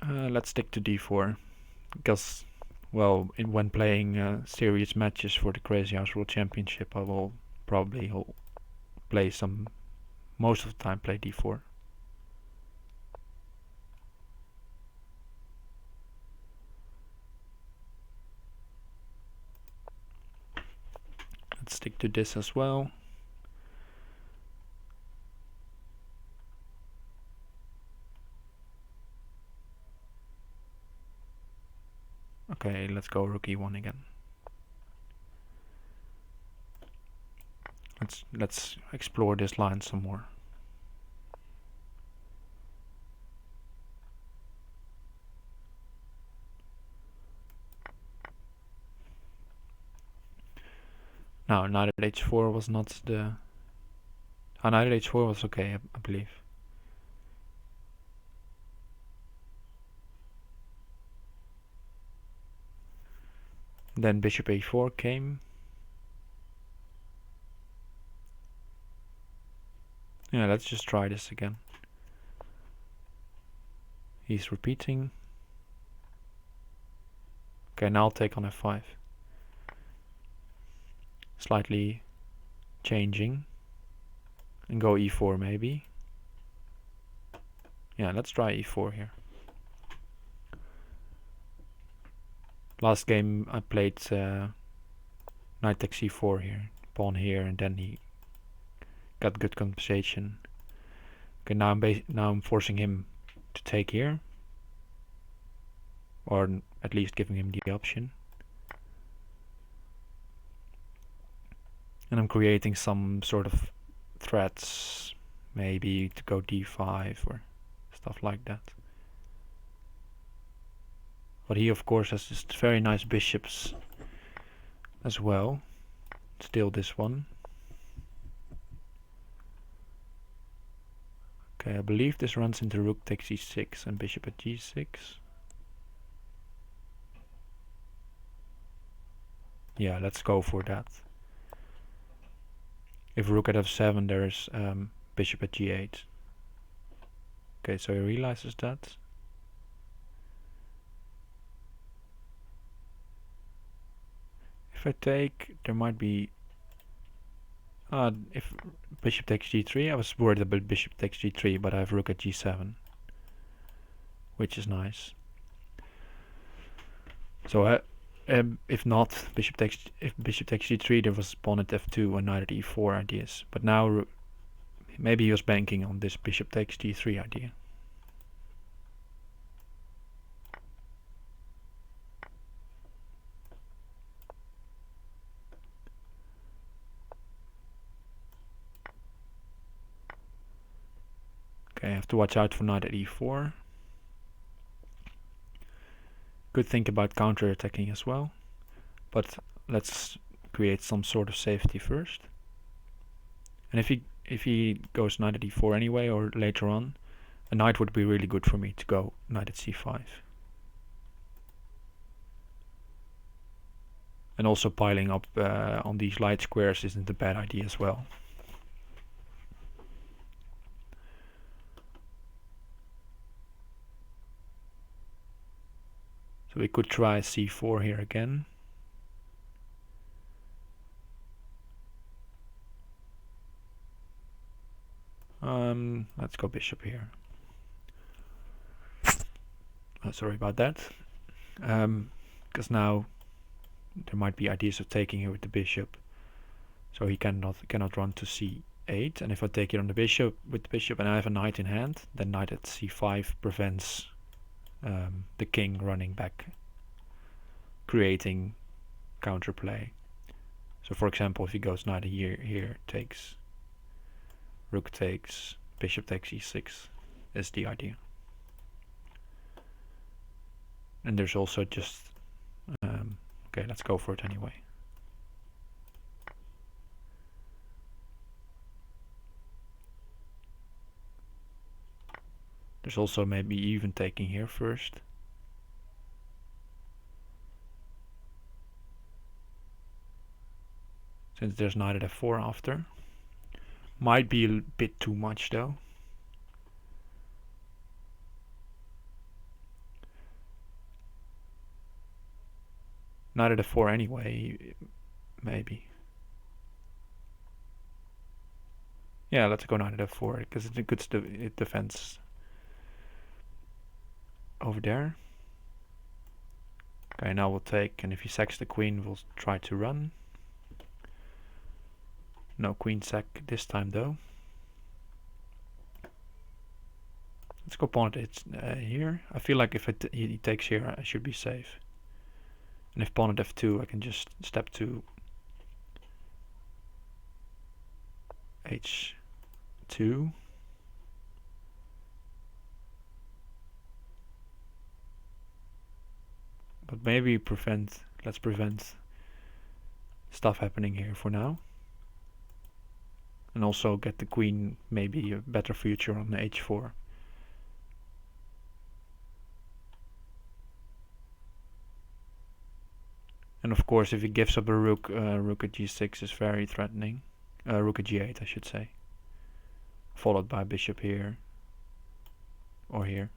let's stick to d4. Because, well, when playing serious matches for the Crazyhouse World Championship, I will probably play most of the time play d4. Let's stick to this as well. Okay, let's go rook e1 again. Let's explore this line some more. Now, knight at h4 was not the... knight at h4 was okay, I believe. Then bishop a4 came. Yeah, let's just try this again. He's repeating. Okay, now I'll take on f5. Slightly changing. And go e4 maybe. Yeah, let's try e4 here. Last game I played knight takes c4 here. Pawn here, and then he got good compensation. Okay, now I'm forcing him to take here. Or at least giving him the option. And I'm creating some sort of threats, maybe to go d5 or stuff like that. But he of course has just very nice bishops as well. Still this one. Okay, I believe this runs into rook takes e6 and bishop at g6. Yeah, let's go for that. If rook at f7, there's bishop at g8. Okay, so he realizes that. If I take, there might be... if bishop takes g3, I was worried about bishop takes g3, but I have rook at g7, which is nice. So if not, if bishop takes g3, there was pawn at f2 and knight at e4 ideas. But now maybe he was banking on this bishop takes g3 idea. Okay, I have to watch out for knight at e4. Could think about counter-attacking as well, but let's create some sort of safety first. And if he goes knight at e4 anyway, or later on, a knight would be really good for me to go knight at c5. And also piling up on these light squares isn't a bad idea as well. So we could try c4 here again. Let's go bishop here. Sorry about that. Because now there might be ideas of taking here with the bishop. So he cannot run to c8. And if I take it on the bishop with the bishop and I have a knight in hand, then knight at c5 prevents the king running back, creating counterplay. So for example, if he goes knight here takes, rook takes, bishop takes e6 is the idea. And there's also just okay, let's go for it anyway. There's also maybe even taking here first. since there's knight at f4 after. Might be a bit too much though. Knight at f4 anyway, maybe. Yeah, let's go knight at f4 because it's a good defense over there. Okay, now we'll take, and if he sacks the queen, we'll try to run. No queen sack this time though. Let's go pawn it here. I feel like if he takes here, I should be safe. And if pawn at f2, I can just step to h2. But maybe let's prevent stuff happening here for now. And also get the queen maybe a better future on the h4. And of course, if he gives up a rook, rook at g6 is very threatening. Rook at g8, I should say. Followed by bishop here. Or here.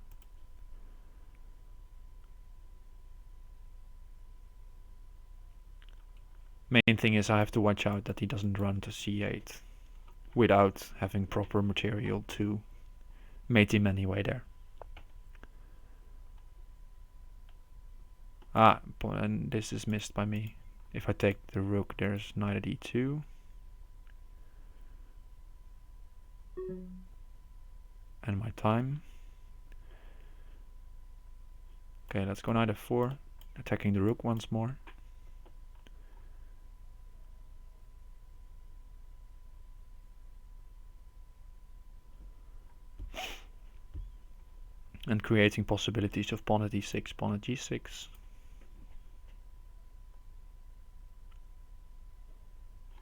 Main thing is I have to watch out that he doesn't run to c8 without having proper material to mate him anyway there. Ah, and this is missed by me. If I take the rook, there's knight at e2. And my time. Okay, let's go knight f4. Attacking the rook once more. And creating possibilities of pawn at e6, pawn at g6.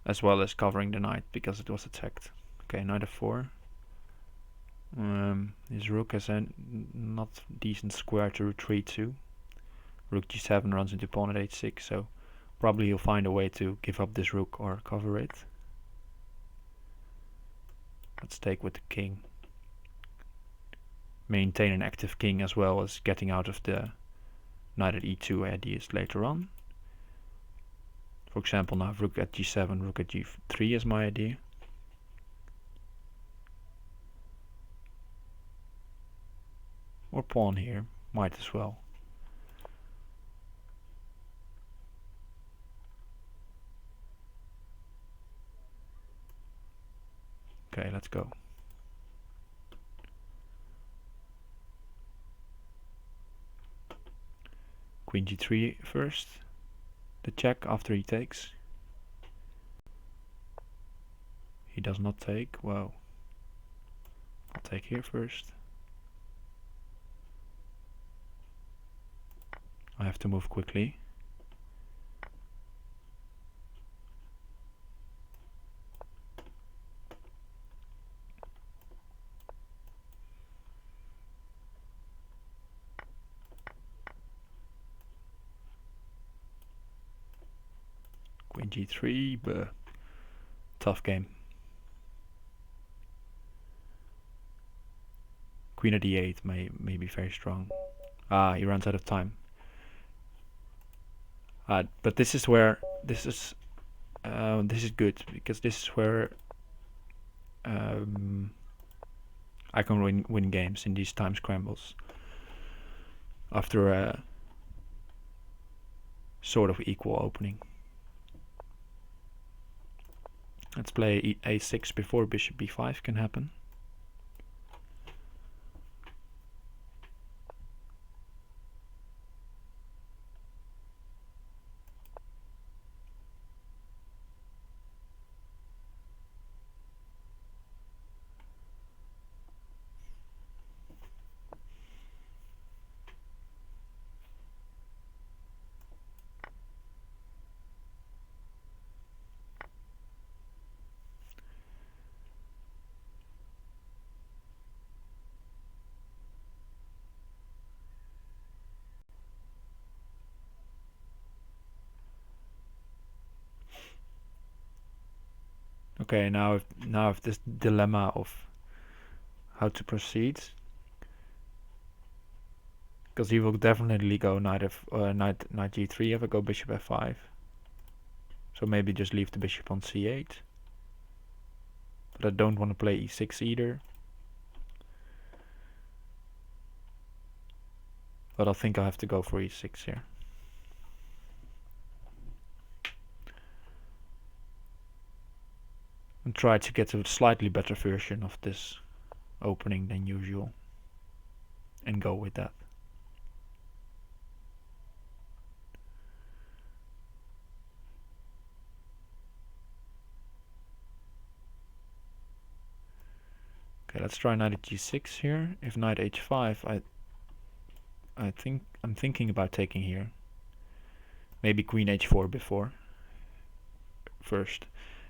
As well as covering the knight because it was attacked. Okay, knight f4. His rook has a not decent square to retreat to. Rook g7 runs into pawn at h6, so probably he'll find a way to give up this rook or cover it. Let's take with the king. Maintain an active king as well as getting out of the knight at e2 ideas later on. For example, now rook at g7, rook at g3 is my idea. Or pawn here, might as well. Okay, let's go. Queen g3 first. The check after he takes. He does not take. Wow. I'll take here first. I have to move quickly. Queen g3, but tough game. Queen at e8 may be very strong. Ah, he runs out of time. But this is where this is good because this is where I can win games in these time scrambles after a sort of equal opening. Let's play a6 before bishop b5 can happen. Okay, now I have this dilemma of how to proceed, because he will definitely go knight g3 if I go bishop f5. So maybe just leave the bishop on c8. But I don't want to play e6 either. But I think I have to go for e6 here. And try to get a slightly better version of this opening than usual. And go with that. Okay, let's try knight at g6 here. If knight h5, I'm thinking about taking here. Maybe queen h4 before. First.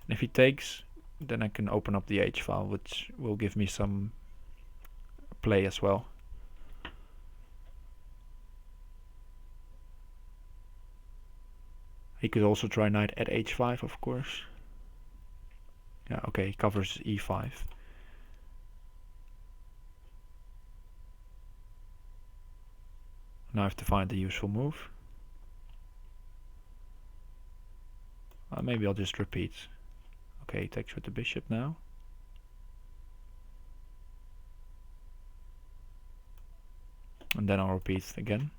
And if he takes, then I can open up the h file, which will give me some play as well. He could also try knight at h5, of course. Yeah, okay, he covers e5. Now I have to find the useful move. Maybe I'll just repeat. Okay, he takes with the bishop now. And then I'll repeat again.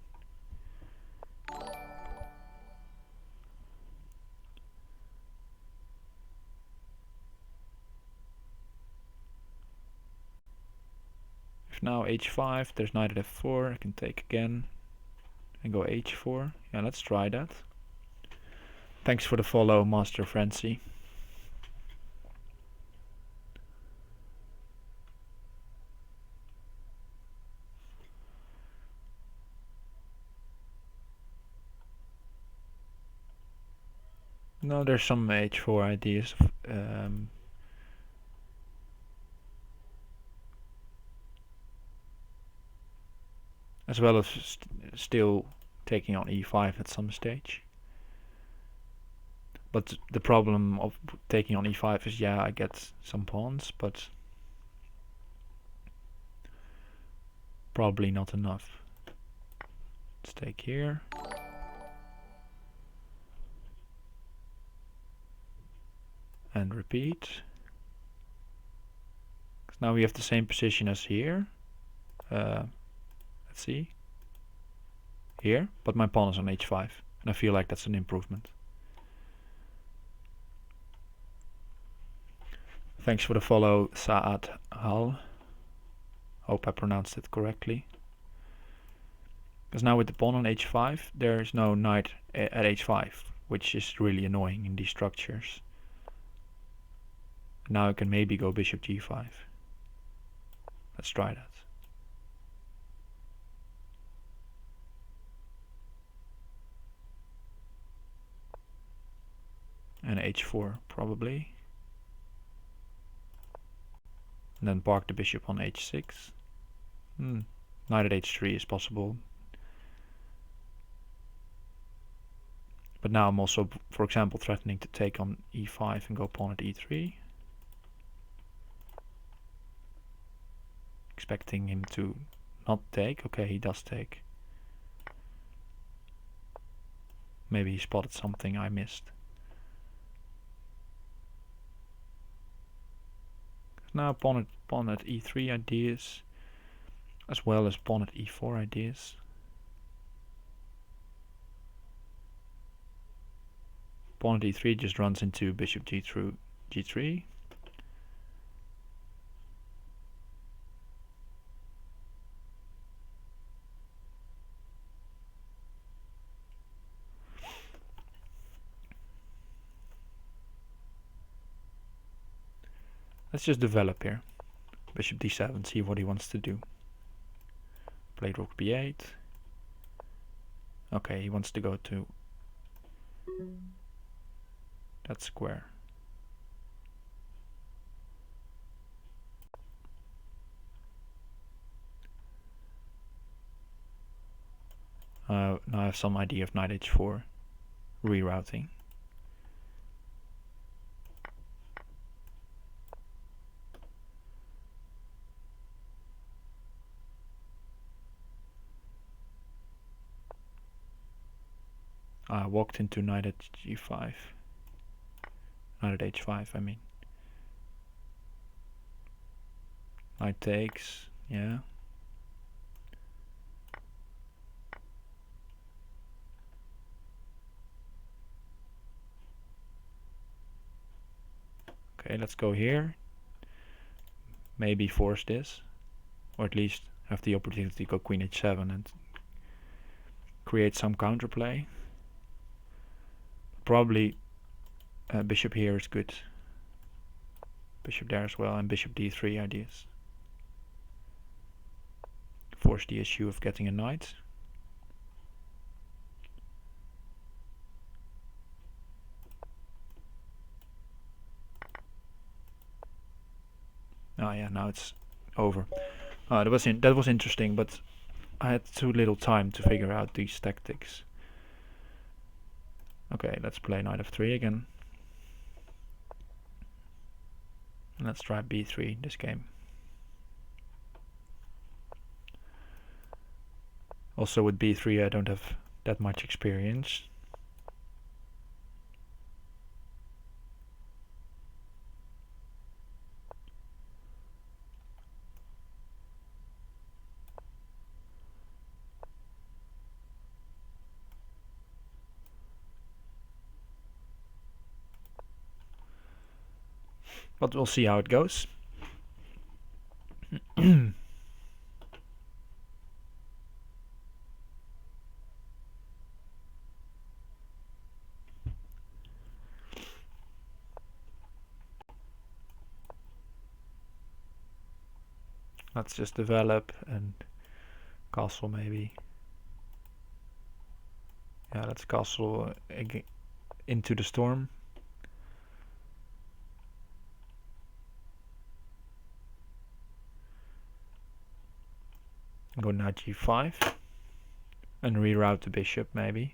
If now h5, there's knight at f4, I can take again. And go h4. Yeah, let's try that. Thanks for the follow, Master Frenzy. No, there's some h4 ideas. As well as still taking on e5 at some stage. But the problem of taking on e5 is, yeah, I get some pawns, but probably not enough. Let's take here. And repeat. Now we have the same position as here. Let's see. Here, but my pawn is on h5. And I feel like that's an improvement. Thanks for the follow, Saad Hal. Hope I pronounced it correctly. Because now with the pawn on h5, there is no knight at h5, which is really annoying in these structures. Now I can maybe go bishop g5. Let's try that. And h4 probably. And then park the bishop on h6. Knight at h3 is possible. But now I'm also, for example, threatening to take on e5 and go pawn at e3. Expecting him to not take. Okay, he does take. Maybe he spotted something I missed. Now pawn at e3 ideas, as well as pawn at e4 ideas. Pawn at e3 just runs into bishop g through g3. Let's just develop here. Bishop d7, see what he wants to do. Played rook b8. Okay, he wants to go to that square. Now I have some idea of knight h4 rerouting. I walked into knight at g5. Knight at h5, I mean. Knight takes, yeah. Okay, let's go here. Maybe force this, or at least have the opportunity to go queen h7 and create some counterplay. Probably bishop here is good. Bishop there as well, and bishop d3 ideas. Force the issue of getting a knight. Oh yeah, now it's over. That was interesting, but I had too little time to figure out these tactics. Okay, let's play knight f3 again. Let's try b3 this game. Also with b3 I don't have that much experience. But we'll see how it goes. Let's just develop and castle maybe. Yeah, let's castle into the storm. Go knight g5 and reroute the bishop maybe.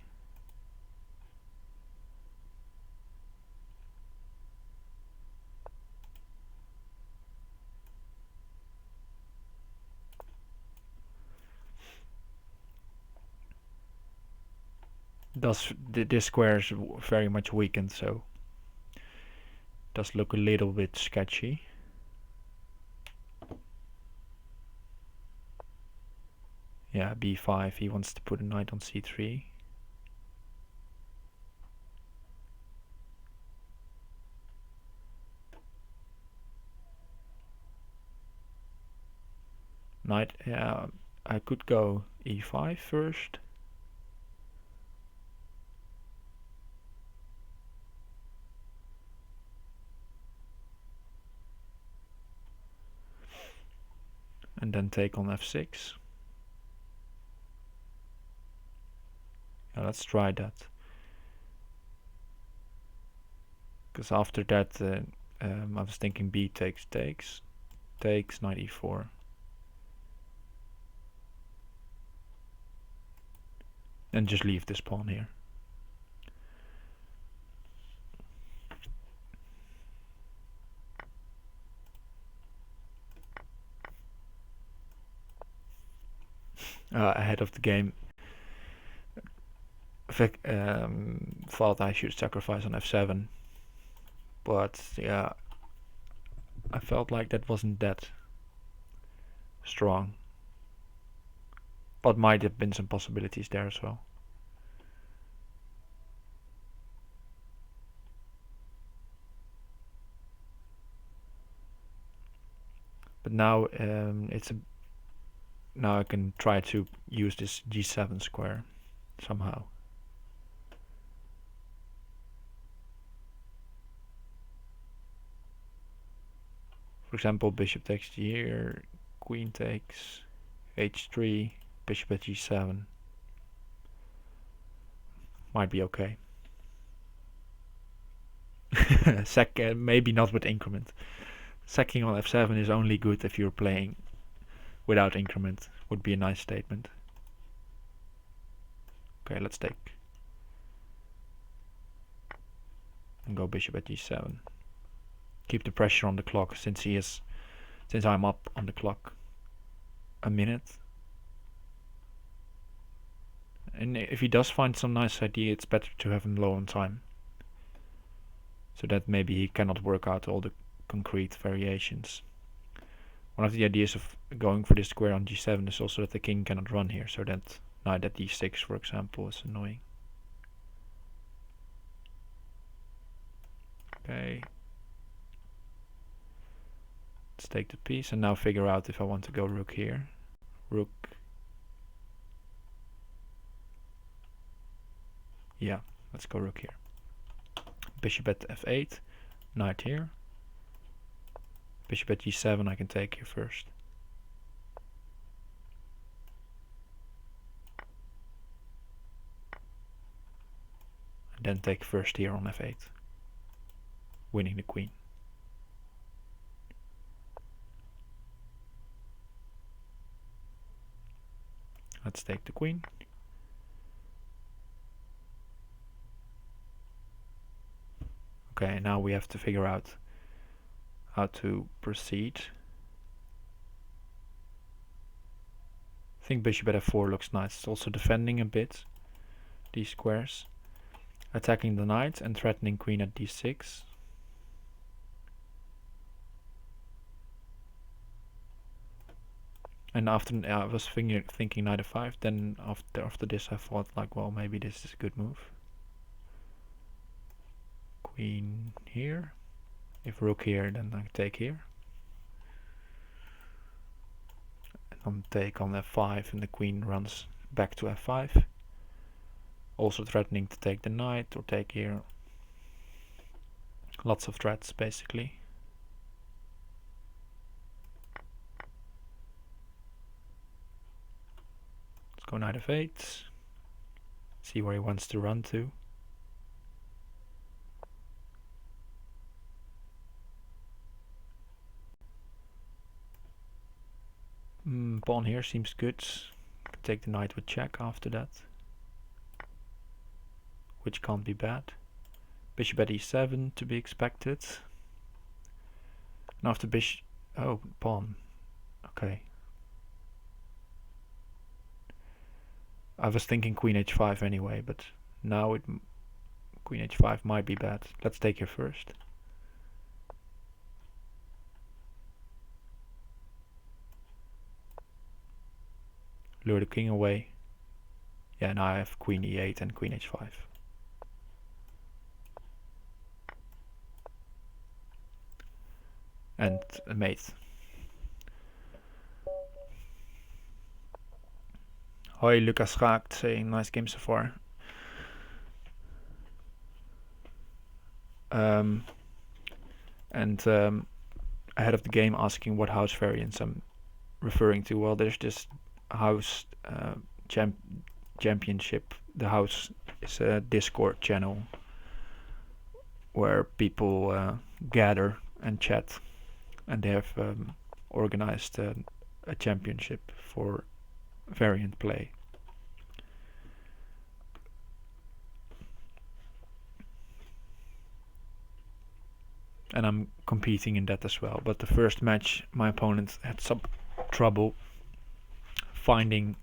This square is very much weakened, so does look a little bit sketchy. Yeah, b5, he wants to put a knight on c3. Knight, yeah, I could go e5 first. And then take on f6. Yeah, let's try that. Because after that, I was thinking b takes, knight e4. And just leave this pawn here. Ahead of the game, thought I should sacrifice on f7, but yeah, I felt like that wasn't that strong, but might have been some possibilities there as well. But now now I can try to use this g7 square somehow. For example, bishop takes here, queen takes, h3, bishop at g7. Might be okay. Maybe not with increment. Sacking on f7 is only good if you're playing without increment. Would be a nice statement. Okay, let's take. And go bishop at g7. Keep the pressure on the clock since I'm up on the clock a minute. And if he does find some nice idea, it's better to have him low on time. So that maybe he cannot work out all the concrete variations. One of the ideas of going for this square on g7 is also that the king cannot run here, so that knight at d6, for example, is annoying. Okay. Let's take the piece and now figure out if I want to go rook here. Rook. Yeah, let's go rook here. Bishop at f8, knight here. Bishop at g7 I can take here first. And then take first here on f8, winning the queen. Let's take the queen. Okay, now we have to figure out how to proceed. I think bishop at f4 looks nice. It's also defending a bit these squares. Attacking the knight and threatening queen at d6. And after I was thinking knight f5, then after this I thought like, well, maybe this is a good move. Queen here. If rook here, then I take here. And then take on f5 and the queen runs back to f5. Also threatening to take the knight or take here. Lots of threats basically. Let's go knight f8. See where he wants to run to. Pawn here seems good. Take the knight with check after that, which can't be bad. Bishop at e7 to be expected. And after bishop, oh, pawn. Okay. I was thinking queen h5 anyway, but now queen h5 might be bad. Let's take here first. Lure the king away. Yeah, now I have queen e8 and queen h5. And a mate. Hoi, Lucas Schaakt saying nice game so far. Ahead of the game asking what house variants I'm referring to. Well, there's this house championship. The house is a Discord channel where people gather and chat, and they have organized a championship for variant play. And I'm competing in that as well. But the first match, my opponent had some trouble finding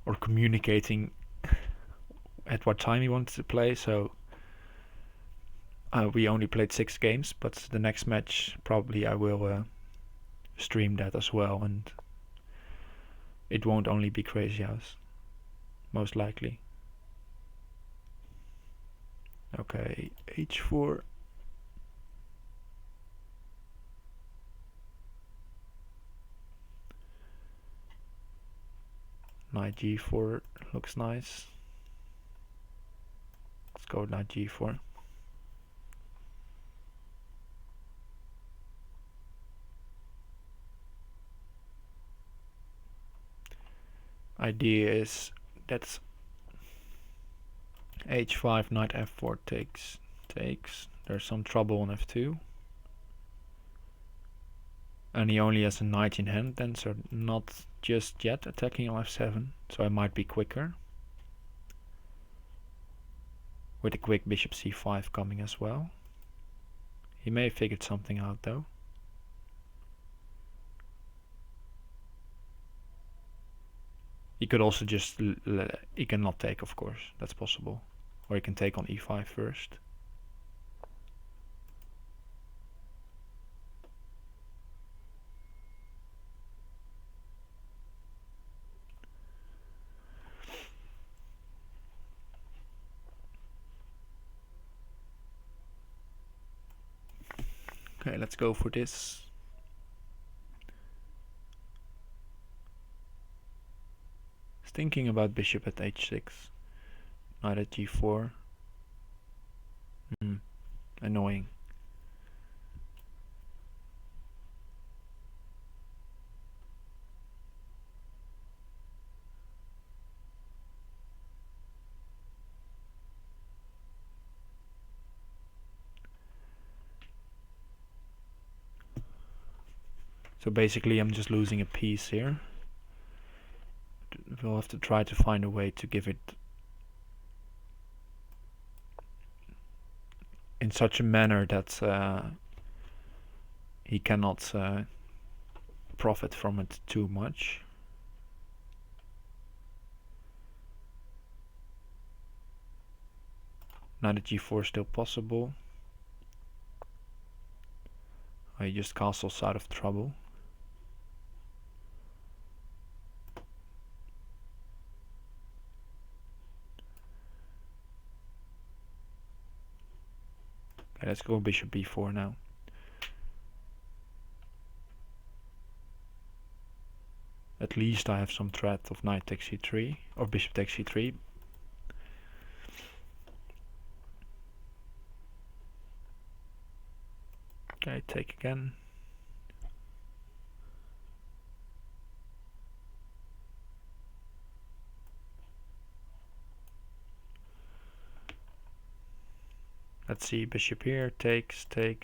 or communicating at what time he wanted to play, so we only played 6 games, but the next match probably I will stream that as well, and it won't only be Crazyhouse, most likely. Okay, h4. Knight g4 looks nice. Let's go knight g4. Idea is that h5, knight f4 takes. There's some trouble on f2. And he only has a knight in hand then, so not just yet attacking on f7, so I might be quicker. With a quick bishop c5 coming as well. He may have figured something out though. He could also just he cannot take, of course. That's possible. Or he can take on e5 first. Okay, let's go for this. Thinking about bishop at h6, knight at g4. Annoying. So basically I'm just losing a piece here. We'll have to try to find a way to give it in such a manner that he cannot profit from it too much. Knight at g4 is still possible. He just castles out of trouble. Okay, let's go bishop b4 now. At least I have some threat of knight takes c3 or bishop takes c3. Okay, take again. Let's see, bishop here, takes. Take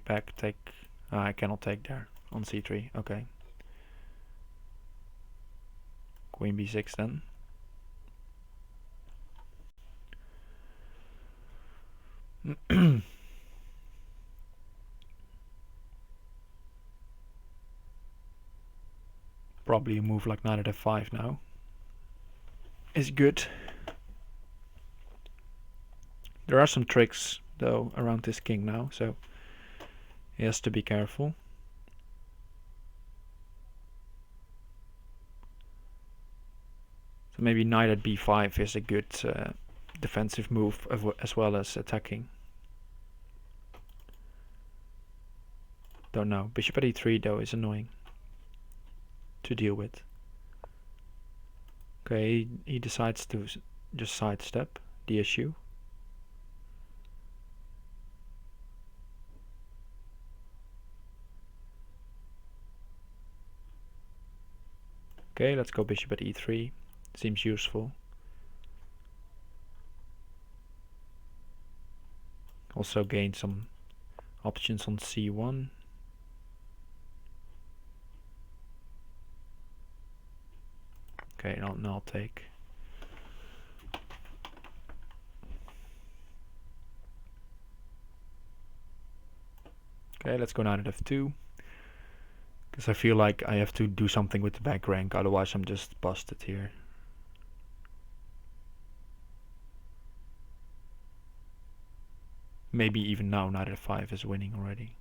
back, take. I cannot take there on c3, okay. Queen b6 then. Probably a move like knight at f5 now is good. There are some tricks though around this king now, so he has to be careful. So maybe knight at b5 is a good defensive move as well as attacking. Don't know. Bishop at e3 though is annoying to deal with. Okay, he decides to just sidestep the issue. Okay, let's go bishop at e3. Seems useful. Also gain some options on c1. Okay, now I'll take. Okay, let's go knight at f2. Because I feel like I have to do something with the back rank, otherwise I'm just busted here. Maybe even now knight at f5 is winning already.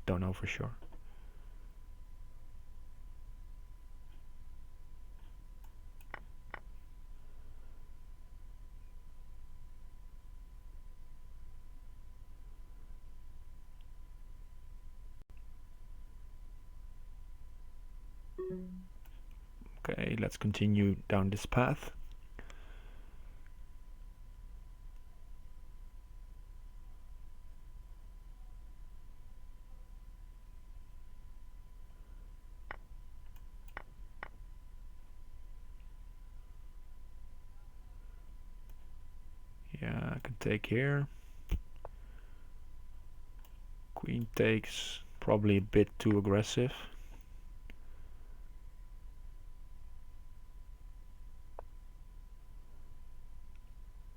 Don't know for sure. Okay, let's continue down this path. Yeah, I can take here. Queen takes, probably a bit too aggressive.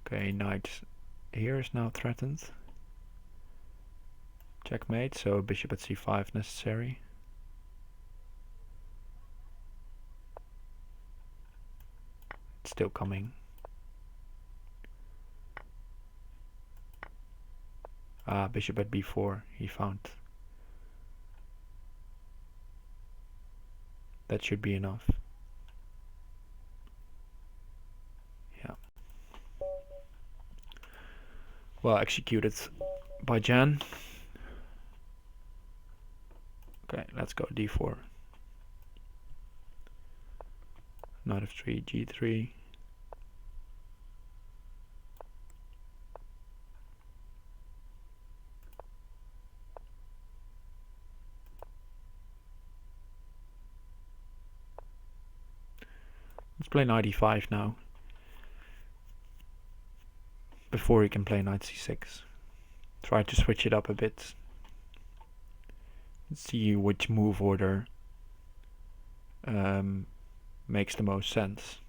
Okay, knight here is now threatened. Checkmate, so bishop at c5 necessary. It's still coming. Ah, bishop at b4 he found. That should be enough. Yeah. Well executed by Jan. Okay, let's go d4. Knight f3, g3. Let's play knight e5 now. Before he can play knight c6. Try to switch it up a bit. See which move order makes the most sense.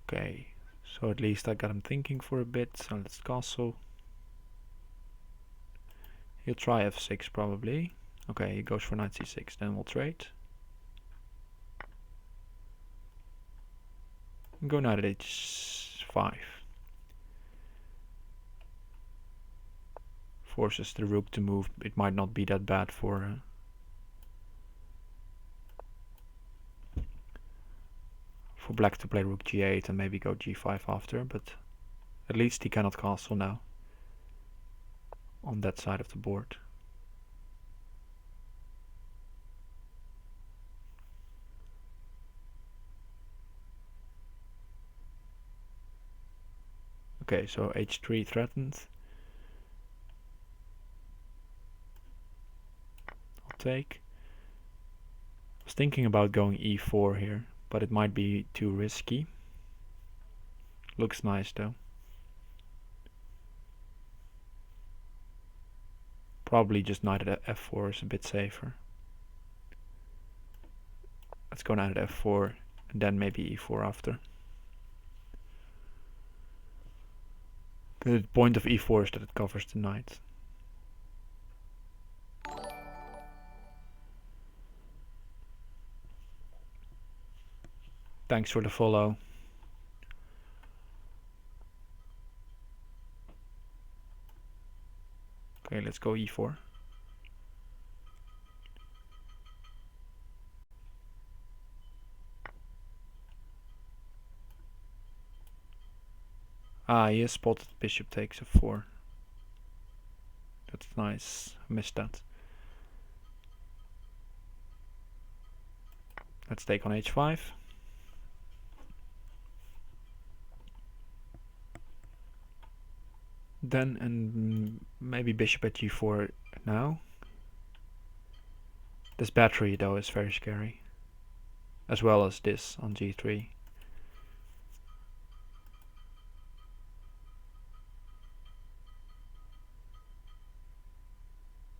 Okay, so at least I got him thinking for a bit. So let's castle. He'll try f6 probably. Okay, he goes for knight c6, then we'll trade. Go knight at h5. Forces the rook to move. It might not be that bad for black to play rook g8 and maybe go g5 after, but at least he cannot castle now on that side of the board. Okay, so h3 threatened. I'll take. I was thinking about going e4 here, but it might be too risky. Looks nice though. Probably just knight at f4 is a bit safer. Let's go knight at f4 and then maybe e4 after. The point of e4 is that it covers the knight. Thanks for the follow. Okay, let's go e4. Ah, he has spotted bishop takes f4. That's nice. I missed that. Let's take on h5. Then and maybe bishop at g4 now. This battery though is very scary, as well as this on g3.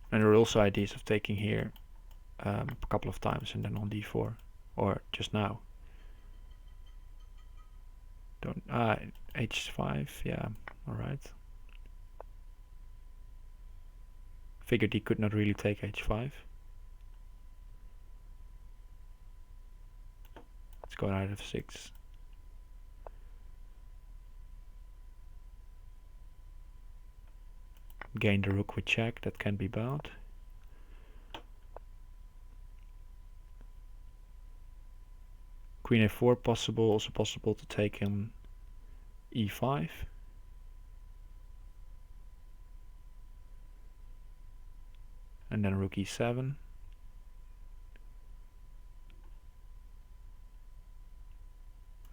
And there are also ideas of taking here a couple of times and then on d4, or just now. Don't h5, yeah, all right. Figured he could not really take h5. Let's go knight f6. Gain the rook with check, that can be bad. Queen a4 possible, also possible to take him e5. And then rook e7.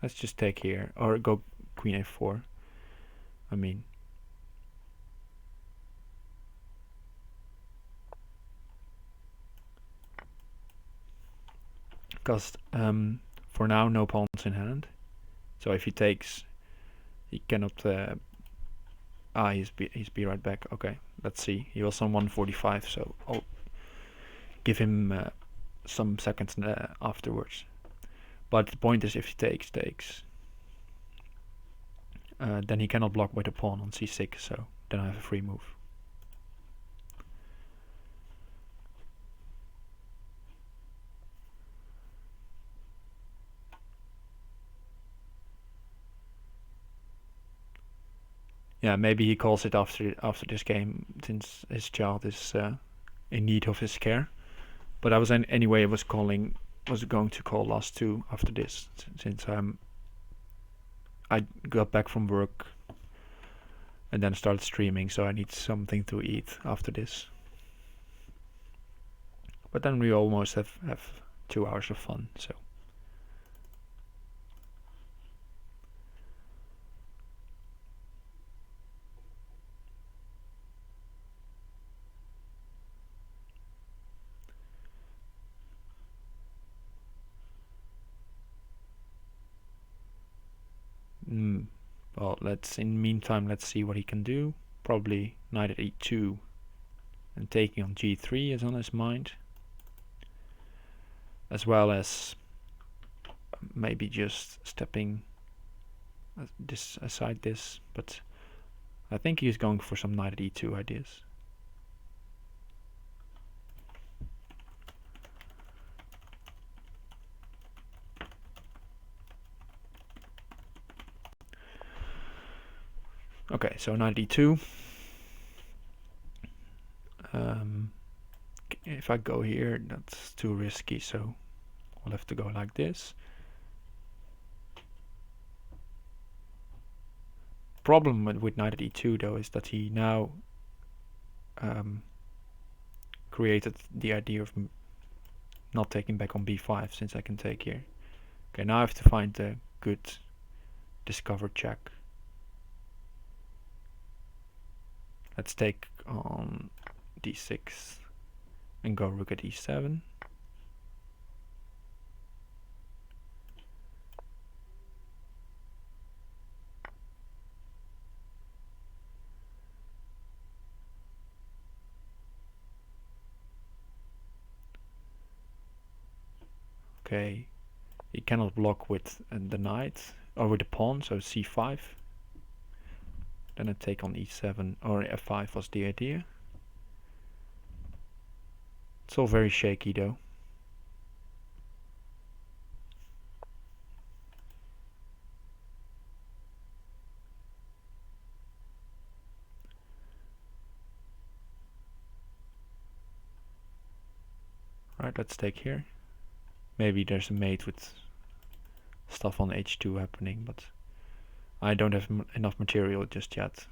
Let's just take here, or go queen a4. I mean, because for now no pawns in hand. So if he takes, he cannot. He's b right back. Okay, let's see. He was on 145, so I'll give him some seconds afterwards. But the point is, if he takes, then he cannot block with a pawn on c6. So then I have a free move. Yeah, maybe he calls it after this game, since his child is in need of his care. But I was anyway was going to call last 2 after this, since I got back from work and then started streaming, so I need something to eat after this. But then we almost have 2 hours of fun, so. Well, in the meantime, let's see what he can do. Probably knight at e2 and taking on g3 is on his mind. As well as maybe just stepping aside this, but I think he's going for some knight at e2 ideas. Okay, so knight e2. If I go here, that's too risky, so I'll have to go like this. Problem with knight at e2 though is that he now created the idea of not taking back on b5, since I can take here. Okay, now I have to find a good discovered check. Let's take on d6 and go rook at e7. Okay, he cannot block with the knight or with the pawn, so c5. Then I take on e7 or f5 was the idea. It's all very shaky though. Right, let's take here. Maybe there's a mate with stuff on h2 happening, but I don't have enough material just yet.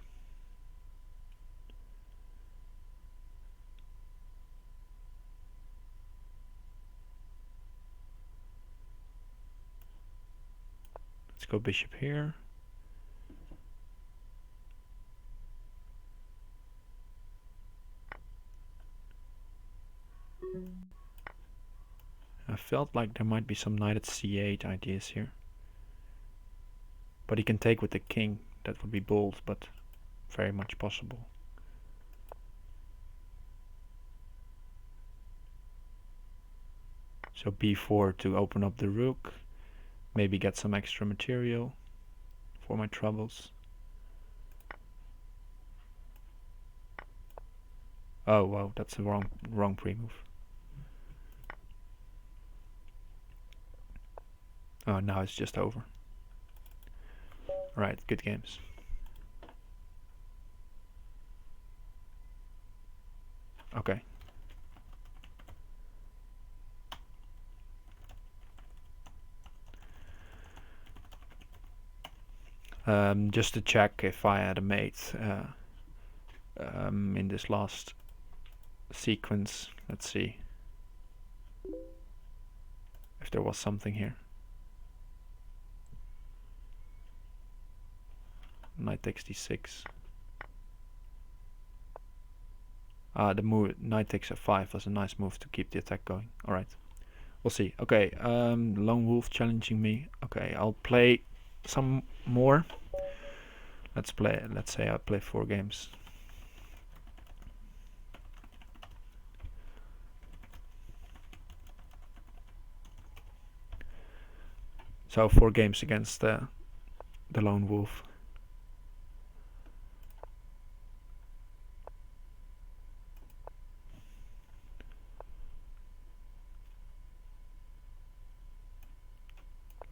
Let's go bishop here. I felt like there might be some knight at c8 ideas here. But he can take with the king. That would be bold, but very much possible. So b4 to open up the rook. Maybe get some extra material for my troubles. Oh wow, that's a wrong pre-move. Oh, now it's just over. Alright, good games. Okay. Just to check if I had a mate in this last sequence. Let's see if there was something here. Knight takes d6. The move knight takes f5 was a nice move to keep the attack going. Alright, we'll see. Okay, Lone Wolf challenging me. Okay, I'll play some more. Let's say I play 4 games. So 4 games against the Lone Wolf.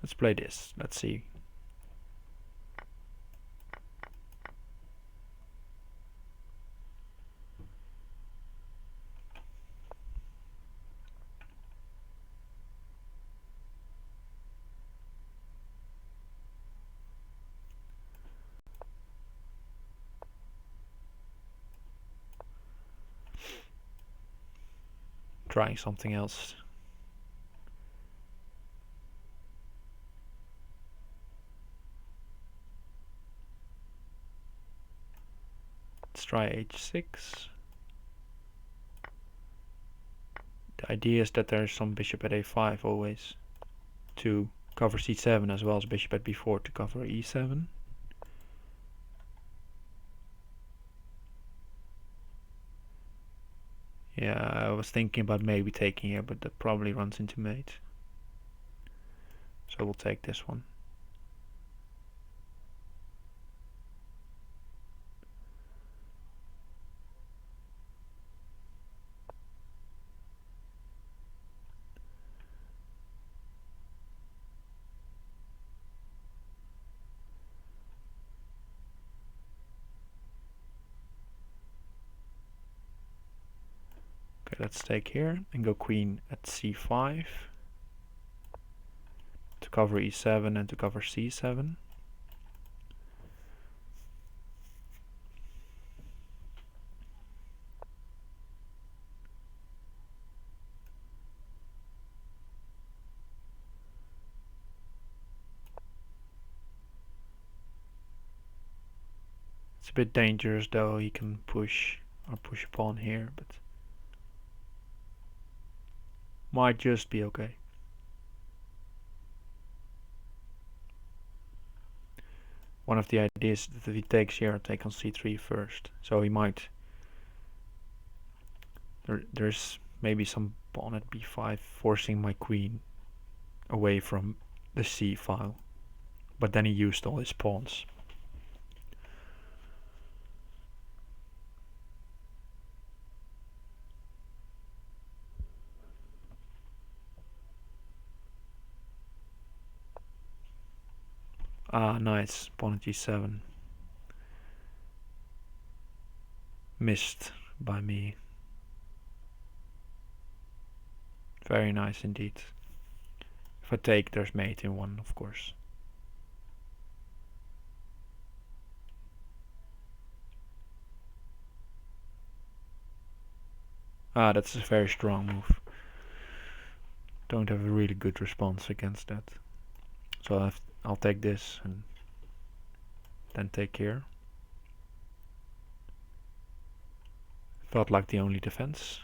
Let's play this. Let's see. Trying something else. Let's try h6. The idea is that there's some bishop at a5 always to cover c7, as well as bishop at b4 to cover e7. Yeah, I was thinking about maybe taking here, but that probably runs into mate. So we'll take this one. Okay, let's take here and go queen at c5 to cover e7 and to cover c7. It's a bit dangerous though, he can push or push a pawn here, but might just be okay. One of the ideas is that if he takes here, I'll take on c3 first. So he might... There's maybe some pawn at b5 forcing my queen away from the c file. But then he used all his pawns. Ah, nice. Pawn at g7. Missed by me. Very nice indeed. If I take, there's mate in one, of course. Ah, that's a very strong move. Don't have a really good response against that. So I'll take this and then take here. Felt like the only defense.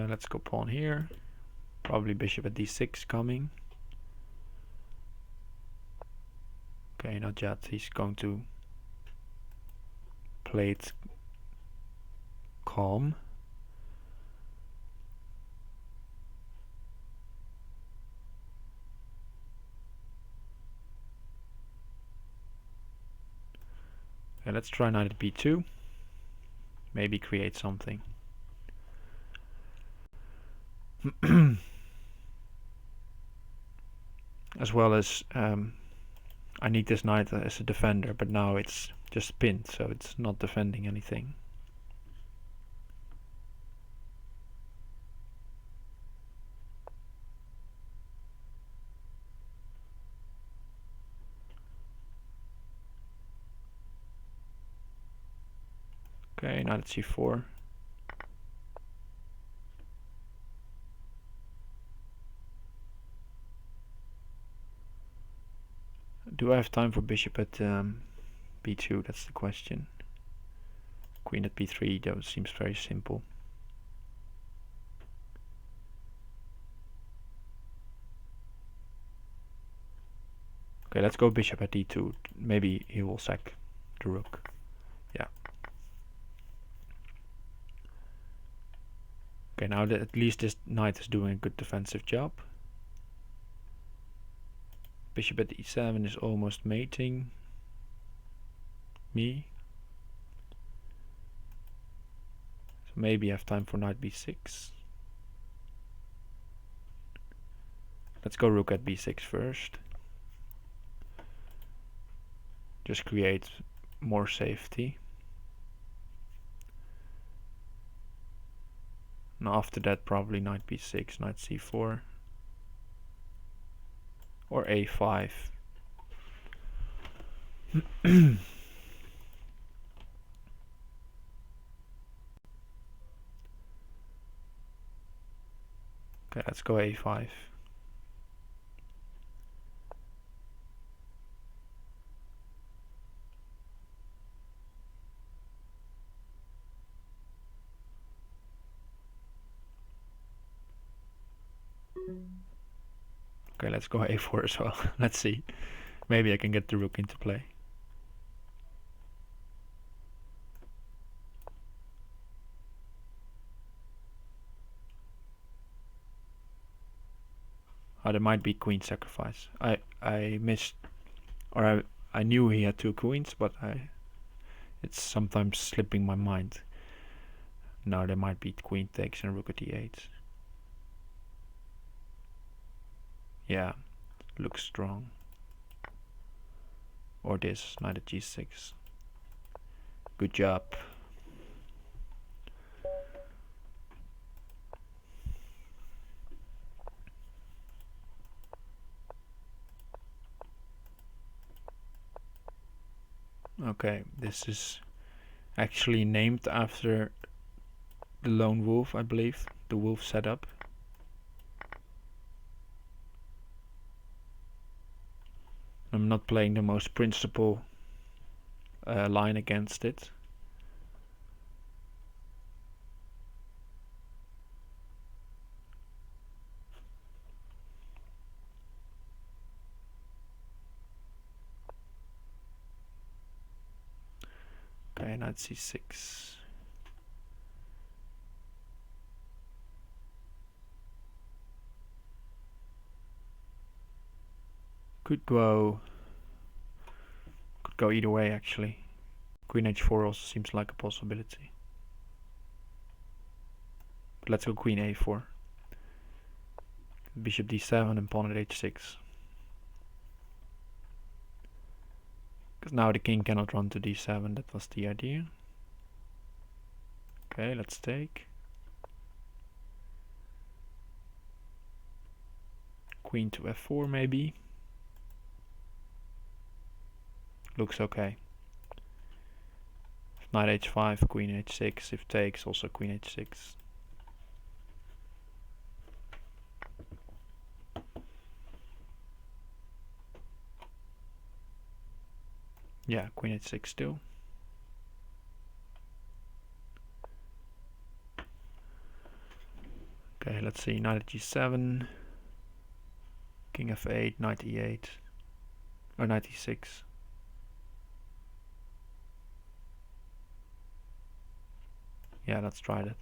Let's go pawn here. Probably bishop at d6 coming. Okay, not yet. He's going to play it calm. Okay, let's try knight at b2. Maybe create something. As well as I need this knight as a defender, but now it's just pinned, so it's not defending anything. Okay, knight at c4. Do I have time for bishop at b2? That's the question. Queen at b3, that seems very simple. Okay, let's go bishop at d2. Maybe he will sack the rook. Yeah. Okay, now that at least this knight is doing a good defensive job. Bishop at e7 is almost mating me. So maybe I have time for knight b6. Let's go rook at b6 first. Just create more safety. And after that probably knight b6, knight c4. Or a5. Okay, let's go a5. Okay, let's go a4 as well. Let's see. Maybe I can get the rook into play. Oh, there might be queen sacrifice. I missed, or I knew he had 2 queens, but it's sometimes slipping my mind. Now there might be queen takes and rook at e8. Yeah, looks strong. Or this, knight at g6. Good job. Okay, this is actually named after the lone wolf, I believe. The wolf setup. I'm not playing the most principal line against it. Okay, knight c6. Could go either way actually. Queen h4 also seems like a possibility. But let's go queen a4. Bishop d7 and pawn at h6. Because now the king cannot run to d7, that was the idea. Okay, let's take. Queen to f4 maybe. Looks okay. Knight h5, queen h6, if takes also queen h6. Yeah, queen h6 still. Okay, let's see, knight at g7, king f8, knight e8, or knight e6. Yeah, let's try that.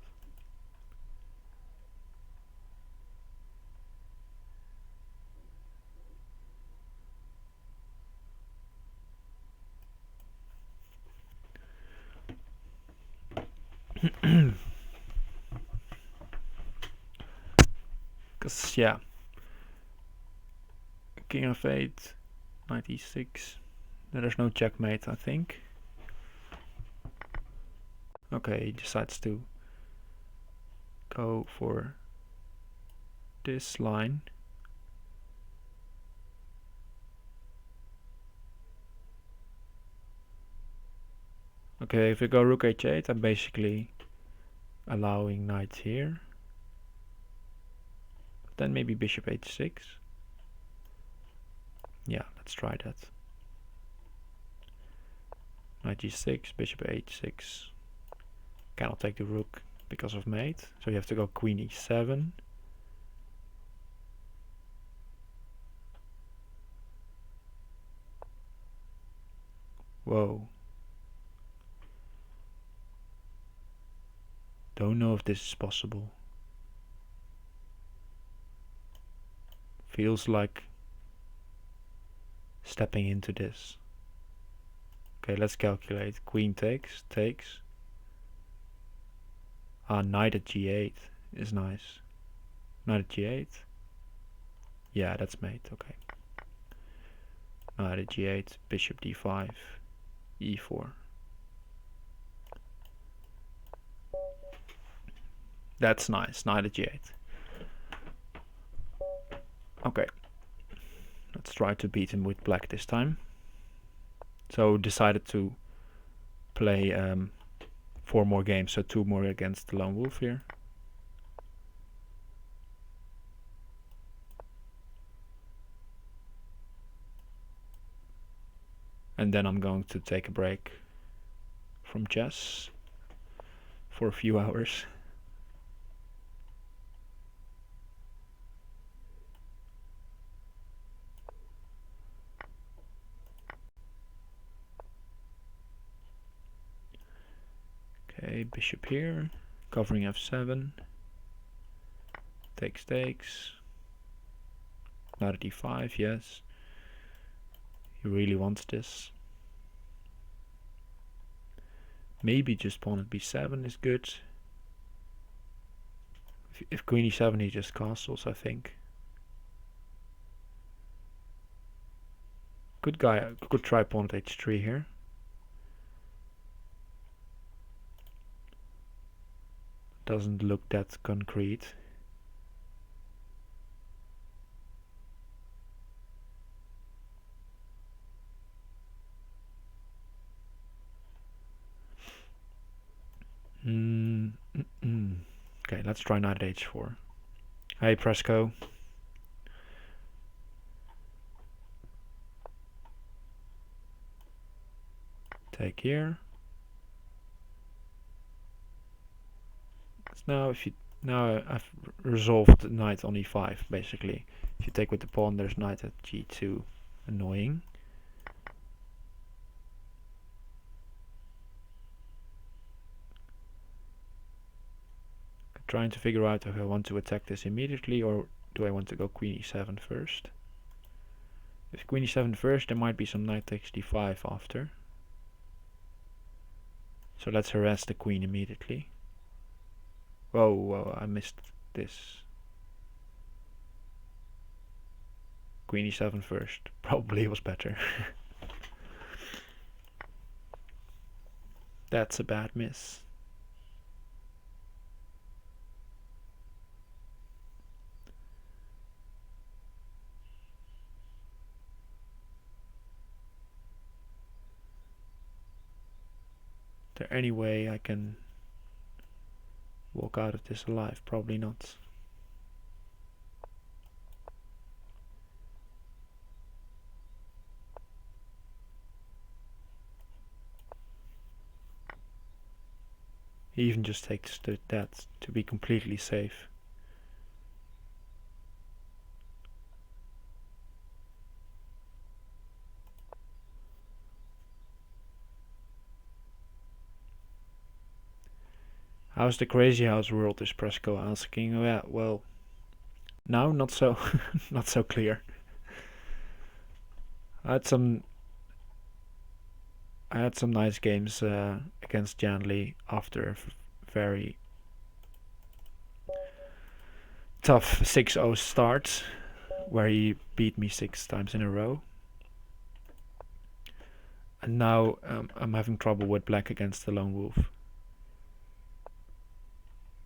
Because, yeah, king f8, knight e6. There's no checkmate, I think. Okay, he decides to go for this line. Okay, if we go rook h8, I'm basically allowing knight here. But then maybe bishop h6. Yeah, let's try that. Knight g6, bishop h6. Cannot take the rook because of mate, so you have to go queen e7. Whoa. Don't know if this is possible. Feels like stepping into this. Okay, let's calculate. Queen takes. Knight at g8 is nice. Knight at g8. Yeah, that's mate. Okay. Knight at g8, bishop d5, e4. That's nice. Knight at g8. Okay. Let's try to beat him with black this time. So decided to play 4 more games, so 2 more against the Lone Wolf here. And then I'm going to take a break from chess for a few hours. Okay, bishop here, covering f7. Takes. Knight at d5, yes. He really wants this. Maybe just pawn at b7 is good. If queen e7, he just castles, I think. Could try pawn at h3 here. Doesn't look that concrete. Okay, let's try knight at h4. Hey, Presco. Take here. So now I've resolved knight on e5 basically. If you take with the pawn, there's knight at g2. Annoying. Trying to figure out if I want to attack this immediately or do I want to go queen e7 first. If queen e7 first, there might be some knight takes d5 after. So let's harass the queen immediately. Whoa, I missed this. Queen e7 first. Probably was better. That's a bad miss. Is there any way I can walk out of this alive? Probably not. He even just takes that to be completely safe. How's the Crazyhouse world? Is Presco asking. Oh, yeah, well, now not so not so clear. I had some nice games against JannLee after a very tough 6-0 start, where he beat me 6 times in a row. And now I'm having trouble with black against the Lone Wolf.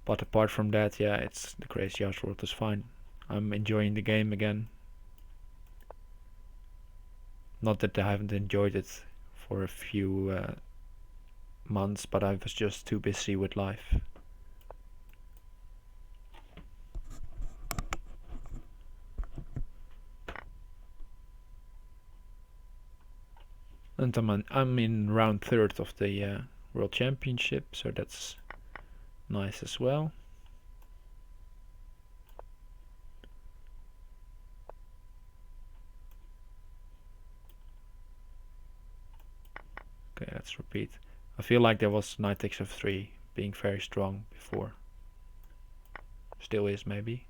But apart from that, yeah, it's the Crazyhouse world is fine. I'm enjoying the game again. Not that I haven't enjoyed it for a few months, but I was just too busy with life. And I'm in round 3rd of the World Championship, so that's nice as well. Okay, let's repeat. I feel like there was knight takes f3 being very strong before. Still is, maybe.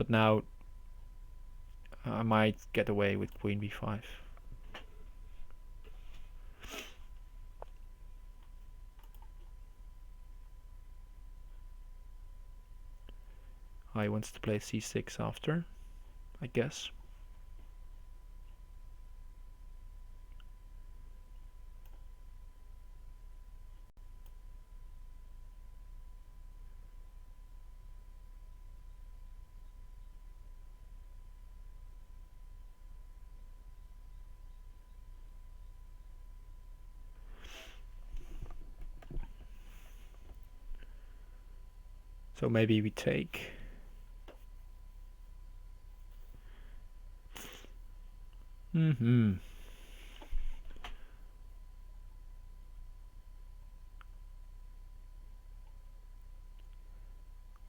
But now I might get away with queen b5. He wants to play c6 after, I guess. So maybe we take. The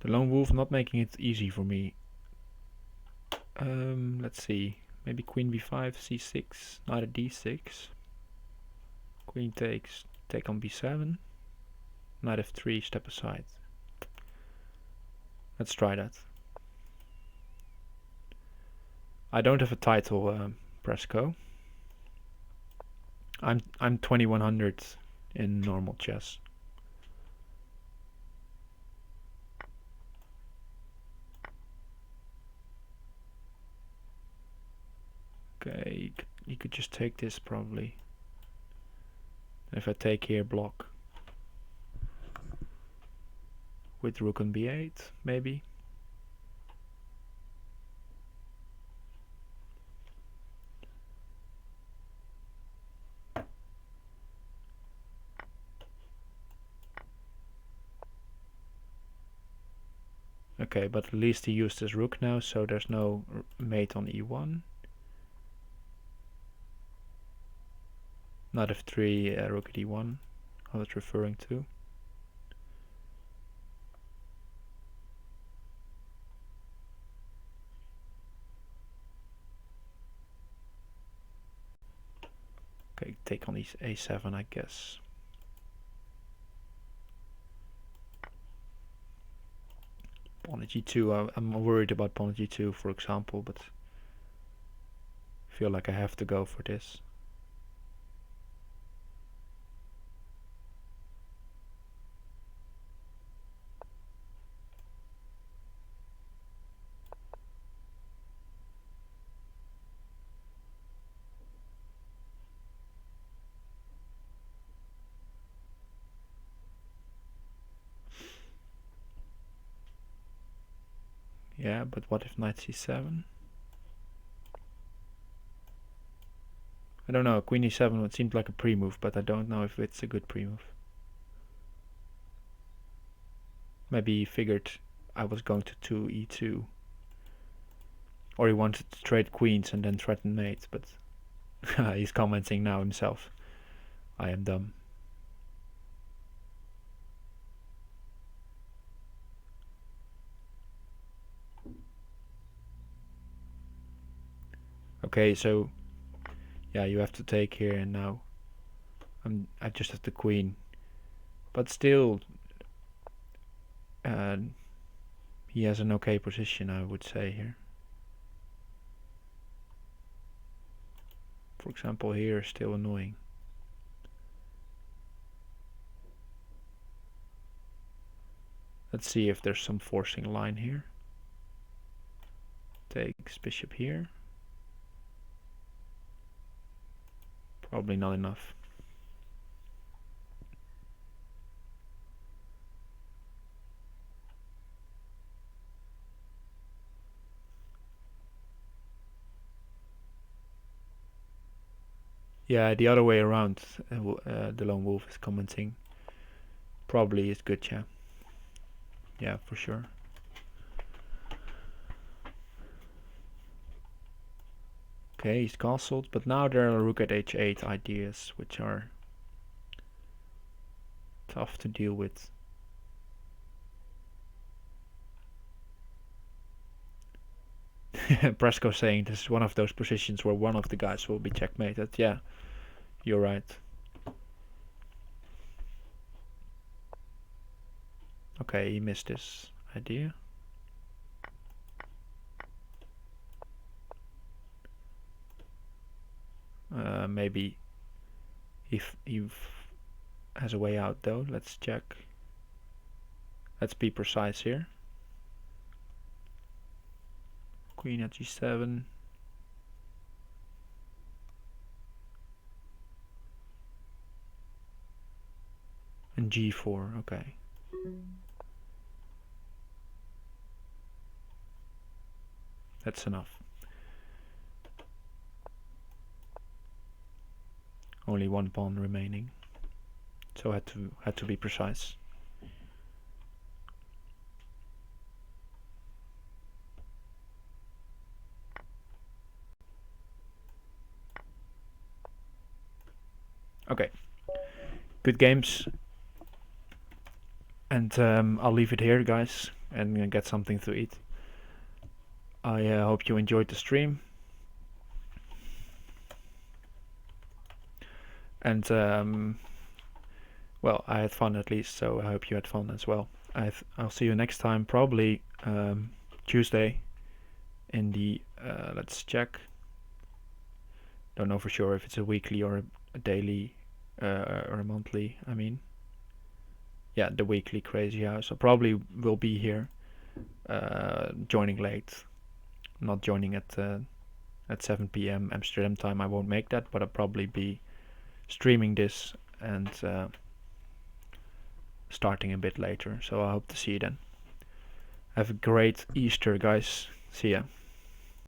lone wolf not making it easy for me. Let's see. Maybe queen b5, c6, knight at d6. Queen takes, take on b7. Knight f3, step aside. Let's try that. I don't have a title, Presco. I'm 2100 in normal chess. Okay, you could just take this probably. If I take here, block. With rook on b8, maybe. Okay, but at least he used his rook now, so there's no mate on e1. Knight f3, rook at e1, I was referring to. Okay, take on a7, I guess. Pawn at g2, I'm worried about pawn at g2, for example, but I feel like I have to go for this. Yeah, but what if knight c7? I don't know, queen e7 it seemed like a pre-move, but I don't know if it's a good pre-move. Maybe he figured I was going to 2e2. Or he wanted to trade queens and then threaten mate, but he's commenting now himself. I am dumb. Okay, so yeah, you have to take here, and now I just have the queen, but still, he has an okay position, I would say here. For example, here is still annoying. Let's see if there's some forcing line here. Takes bishop here. Probably not enough. Yeah, the other way around, the lone wolf is commenting. Probably is good, yeah. Yeah, for sure. Okay, he's castled, but now there are rook at h8 ideas, which are tough to deal with. Presco saying this is one of those positions where one of the guys will be checkmated. Yeah, you're right. Okay, he missed this idea. Maybe if he has a way out though. Let's check. Let's be precise here. Queen at g7. And g4, okay. That's enough. Only one pawn remaining, so had to be precise. Okay, good games, and I'll leave it here, guys, and get something to eat. I hope you enjoyed the stream. And well, I had fun at least, so I hope you had fun as well. I'll see you next time, probably Tuesday in the let's check. Don't know for sure if it's a weekly or a daily or a monthly. I mean, yeah, the weekly Crazyhouse. I probably will be here, joining late, not joining at 7 p.m. Amsterdam time. I won't make that, but I'll probably be streaming this and starting a bit later. So I hope to see you then. Have a great Easter, guys. See ya.